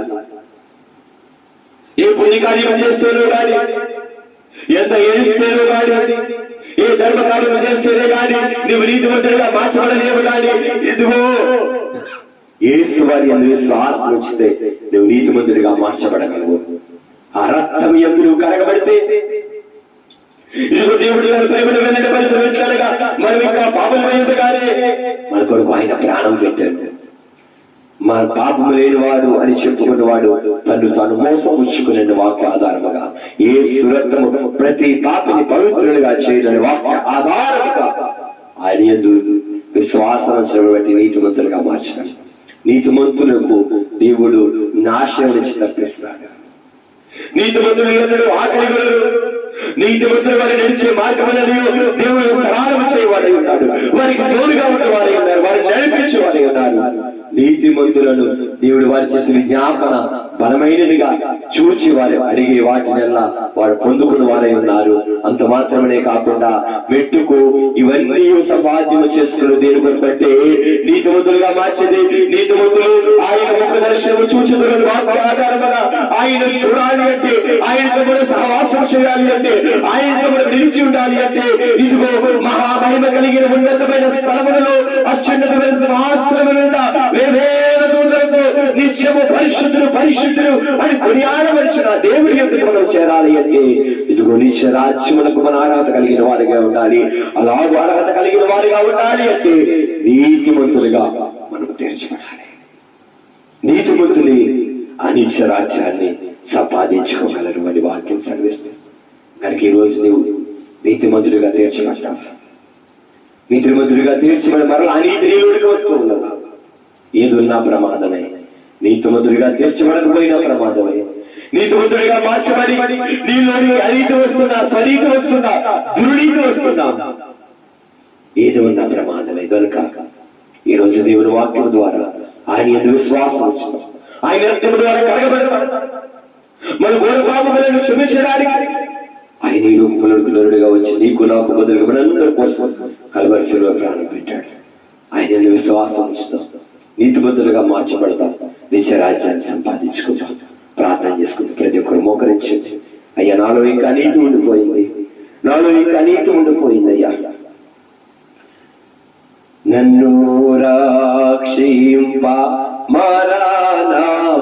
ఏ పుణ్యకార్యం చేస్తేనో గాని, ఎంత ఏడిస్తేనో గాని, ఏ ధర్మ కార్యం చేస్తేనే గాని నీవు నీతిమంతుడిగా మార్చబడలేవు. కానీ ఇదిగో యేసు వారి యందు విశ్వాసం ఉంచితే నువ్వు నీతిమంతుడిగా మార్చబడగలవు. ఆ రక్తం యందు నువ్వు కడగబడితే ఇదిగో దేవుడి ప్రేమను వెల్లడిపరిచినట్లుగా మనం ఇంకా పాపమైనగానే మన కొరకు ఆయన ప్రాణం పెట్టాడు. మన పాపం లేనివాడు అని చెప్పుకున్నవాడు తను తాను మోసపుచ్చుకునే వాక్య ఆధారముగా ఏ సురత్నము ప్రతి పాపిని పవిత్రులుగా చేయని వాక్య ఆధారముగా ఆయన యందు విశ్వాసం బట్టి నీతిమంతులుగా మార్చాడు. నీతిమంతులకు దేవుడు నాశనం నుంచి తప్పిస్తాడు. నీతిమంతులు ఎన్నడూ ఆకలిగలరు. నీతిమంతులు వారి నడిచే మార్గములను దేవుడు సరళం చేయవాడై ఉన్నాడు. వారికి తోడుగా ఉన్నవారై ఉన్నారు, వారిని నడిపించేవారై ఉన్నారు. నీతిమంతులను దేవుడు వారు చేసిన విజ్ఞాపన బలమైనదిగా చూచి వారు అడిగే వాటినల్లా వారు పొందుకున్న వారై ఉన్నారు. అంత మాత్రమే కాకుండా మెట్టుకు ఇవన్నీ సంపాద్యము చేసుకున్న దేవుని బట్టే నీతిమంతులుగా మార్చేది. నీతిమంతులు ఆయన ముఖ దర్శనము చూచుతున్న వాక్య ఆధారముగా ఆయన చూడాలి అంటే, ఆయనతో కూడా సహవాసం చేయాలి అంటే, ఆయనతో కూడా నిలిచి ఉండాలి అంటే ఇదిగో మహామహిమ కలిగిన ఉన్నతమైన స్థలములలో అత్యున్నతమైన సింహాసనము మీద వేవేల దూతలతో నిత్యము పరిశుద్ధులు పరిశుద్ధులు అని కొనియాడవలసిన దేవుడి యొద్దకు మనం చేరాలి అంటే ఇదిగో నిత్య రాజ్యములకు మన అర్హత కలిగిన వారిగా ఉండాలి. అలాగే అర్హత కలిగిన వారిగా ఉండాలి అంటే నీతిమంతులుగా మనం తీర్చబడాలి. నీతిమంతులే అనిత్య రాజ్యాన్ని సంపాదించుకోగలరు అని వాక్యం సెలవిస్తుంది. కనుక ఈ రోజు నువ్వు నీతిమంతుడిగా తీర్చబడ్డావు. నీతిమంతుడిగా తీర్చబడి మరలా అనీతి నీలోనికి వస్తూ ఉన్నదా? ఏదున్నా ప్రమాదమే. నీతిమంతుడిగా తీర్చబడకపోయినా ప్రమాదమే. నీతిమంతుడిగా మార్చబడి నీలోనికి అనీతి వస్తున్నా, స్వనీతి వస్తున్నా, దుర్నీతి వస్తున్నా, ఏది ఉన్నా ప్రమాదమే. కనుక ఈ రోజు దేవుని వాక్యం ద్వారా ఆయన యందు విశ్వాసం ఉంచుతాం. ఆయన రక్తం ద్వారా కడగబడతాం. మన ఘోర పాపములను క్షమించడానికి ఆయన ఈ రూపంలోకి నరుడుగా వచ్చి నీకు నాకు బదులుగా మనందరి కోసం కల్వరి శిలువ ప్రాణం పెట్టాడు. ఆయన యందు విశ్వాసం ఉంచుతాం, నీతిమంతులుగా మార్చబడతాం, నిత్య రాజ్యాన్ని సంపాదించుకుంటాం. ప్రార్థన చేసుకుంటాం. ప్రతి ఒక్కరు మోకరించండి. అయ్యా నాలో ఇంకా నీతి ఉండిపోయింది, నాలో ఇంకా నీతి ఉండిపోయింది. అయ్యా నన్ను రక్షింప మరణ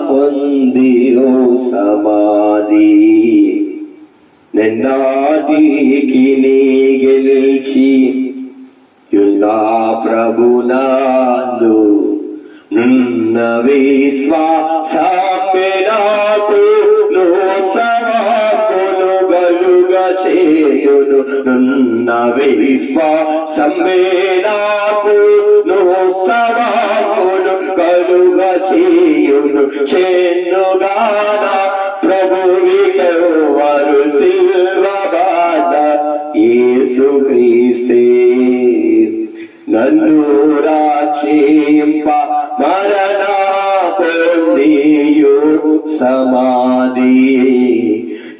పొంది ఓ సమాధి నన్నాటికి నీ గెలిచి యున్నా ప్రభునందు నున్న విశ్వాసమే నాకు లోసవాకును గలుగా చేయును. నున్న విశ్వాసమే నాకు లోసవాకును కలుగా చేయును చెన్నుగాన ప్రభువితో వారు సిల్వ బాధ యేసుక్రీస్తే నన్ను రక్షింప మరణ పొందియు సమాధి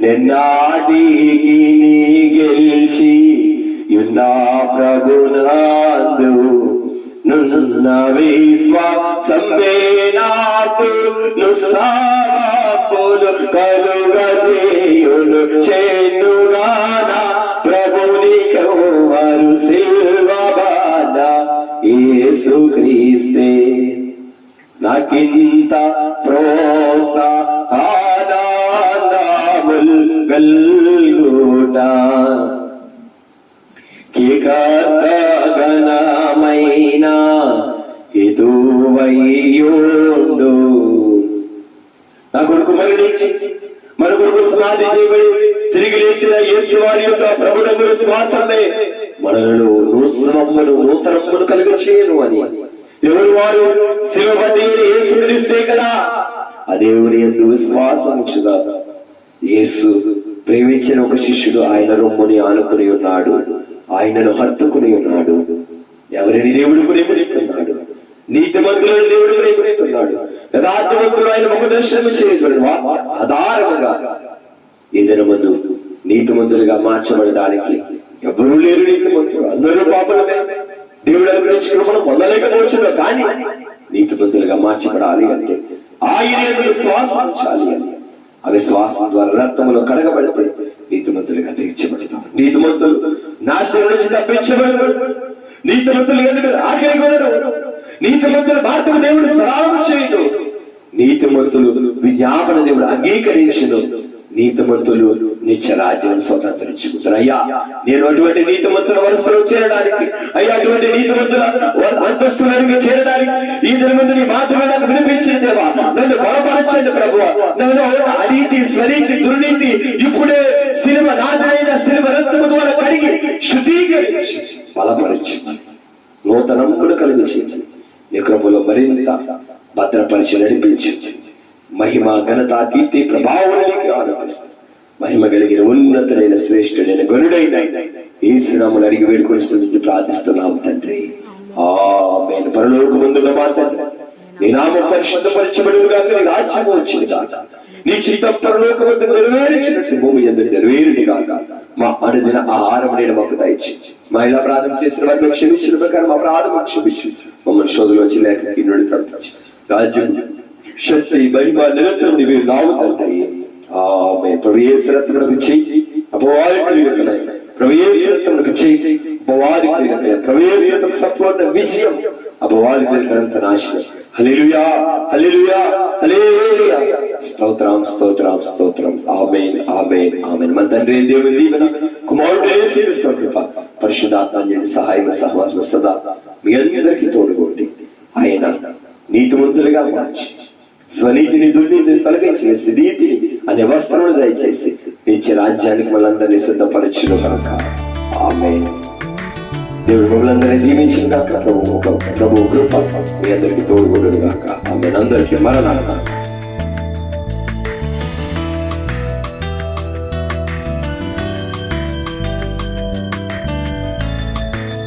నిన్నాటికి నీ గెలిచి యున్నా ప్రభునందు నున్న విశ్వాసంబే నాకు నుస్సాపులు కలుగా చేయును చెన్నుగాన ప్రభునికో వారు సిల్వ బాధ యేసుక్రీస్తే నాకింత ప్రోత్సాహనాముల్ గల్గుట ఘనమైన హేతువయ్యుండు. నా కొడుకు మరణించి మన కొడుకు సమాధి చేయబడి తిరిగి లేచిన యేసు వారి యొక్క ప్రభునందు శ్వాసమే మనలో నూతనమ్మను కలుగ చేయను అని ఎవరు వారు శివబడి యేసు పిలిస్తే కదా ఆ దేవుని యందు విశ్వాసముచ్చుగా. యేసు ప్రేమించిన ఒక శిష్యుడు ఆయన రొమ్ముని ఆనుకుని ఉన్నాడు, ఆయనను హత్తుకుని ఉన్నాడు. ఎవరిని దేవుడు ప్రేమిస్తున్నాడు? నీతిమంతులను దేవుడు ప్రేమిస్తున్నాడు. యథార్థవంతులు ఆయన ముఖ దర్శనం చేయబడిన ఆధారంగా ఏదైనా మందు నీతిమంతులుగా మార్చబడడానికి ఎవరూ లేరు. నీతిమంతులు అందరూ పాపలమే. దేవుడు అనుగ్రహించి కృపను పొందలేకపోవచ్చు, కానీ నీతిమంతులుగా మార్చబడాలి అంటే ఆయన శ్వాసం ఉంచాలి అని. అవి శ్వాసం ద్వారా రక్తములో కడగబడితే నీతిమంతులుగా తీర్చబడతాం. నీతిమంతులు నాశనం నుంచి తప్పించబడతారు. నీతిమంతులు ఎందుకు ఆఖరి కొనరు? నీతిమంతులు మార్గం దేవుడు సరాలం చేయడు. నీతిమంతులు విజ్ఞాపన దేవుడు అంగీకరించడు. నీతిమంతులు నిత్య రాజ్యం స్వతంత్రించుకుంటారు. అయ్యా నేను అటువంటి నీతిమంతుల వరుసలో చేరడానికి, అయ్యా అటువంటి నీతిమంతుల అంతస్తులకి చేరడానికి ఈ దినమందు నీ మాత్రమే నాకు వినిపించిన దేవా, నన్ను బలపరచండి ప్రభువా. నన్ను అనీతి, స్వనీతి, దుర్నీతి ఇప్పుడే శిలువ నాదైన శిలువ రక్తము ద్వారా కడిగి శుద్ధీకరించి బలపరచు, నూతనమును కలిగించి నీ కృపలో మరింత భద్రపరిచి నడిపించు. మహిమ, ఘనత, కీర్తి, ప్రభావానికి ఆనందిస్తాను. మహిమ కలిగిన ఉన్నతుడైన శ్రేష్ఠుడైన గనుడైన యేసు నామములో అడిగి వేడుకొని స్తుతించి ప్రార్థిస్తున్నాము తండ్రి. ఆమేన్. పరలోకమందున్న మా తండ్రి, నీ నామం పరిశుద్ధపరచబడును గాక, నీ రాజ్యము వచ్చును గాక, నీ చిత్తం పరలోకమందు నెరవేర్చినట్లు భూమి యందు నెరవేరును గాక. మా అనుదిన ఆహారం నేడు మాకు దయచేయి. మా ఇలా ప్రార్థన చేసిన వారిని క్షమించిన ప్రకారం మా ప్రార్థన క్షమించు. మమ్మల్ని శోధలోంచి లేక కిన్నుడి తప్పించి రాజ్యం, శక్తి, మహిమ నిరంతరం నీవే నావు తండ్రి. ఆమేన్. ప్రభు యేసు రక్తమునకు చేయి అపవాది క్రియలకై, ప్రభు యేసు రక్తమునకు చేయి అపవాది క్రియలకై, ప్రభు యేసు రక్తము సంపూర్ణ విజయం అపవాది క్రియలకంత నాశనం. హల్లెలూయా, హల్లెలూయా, హల్లెలూయా. స్తోత్రం, స్తోత్రం, స్తోత్రం. ఆమేన్, ఆమేన్, ఆమేన్. మన తండ్రి దేవుని దీవెన, కుమారుడు యేసు క్రీస్తు కృప, పరిశుద్ధాత్మ సహాయం సహవాసం సదా మీ అందరికీ తోడుకోండి. ఆయన నీతిమంతులుగా మార్చి స్వనీతిని, దుర్నీతిని తొలగించి వేసి నీతిని అనే వస్త్రములు దయచేసి నిత్య రాజ్యానికి మనందరినీ సిద్ధపరచును గాక. ఆమేన్. దేవుడు మమ్మల్ని దీవించిన గాక. ప్రభు కృప మీ అందరికీ తోడుకోడును గాక. ఆమేన్. అందరికీ మరణాలు.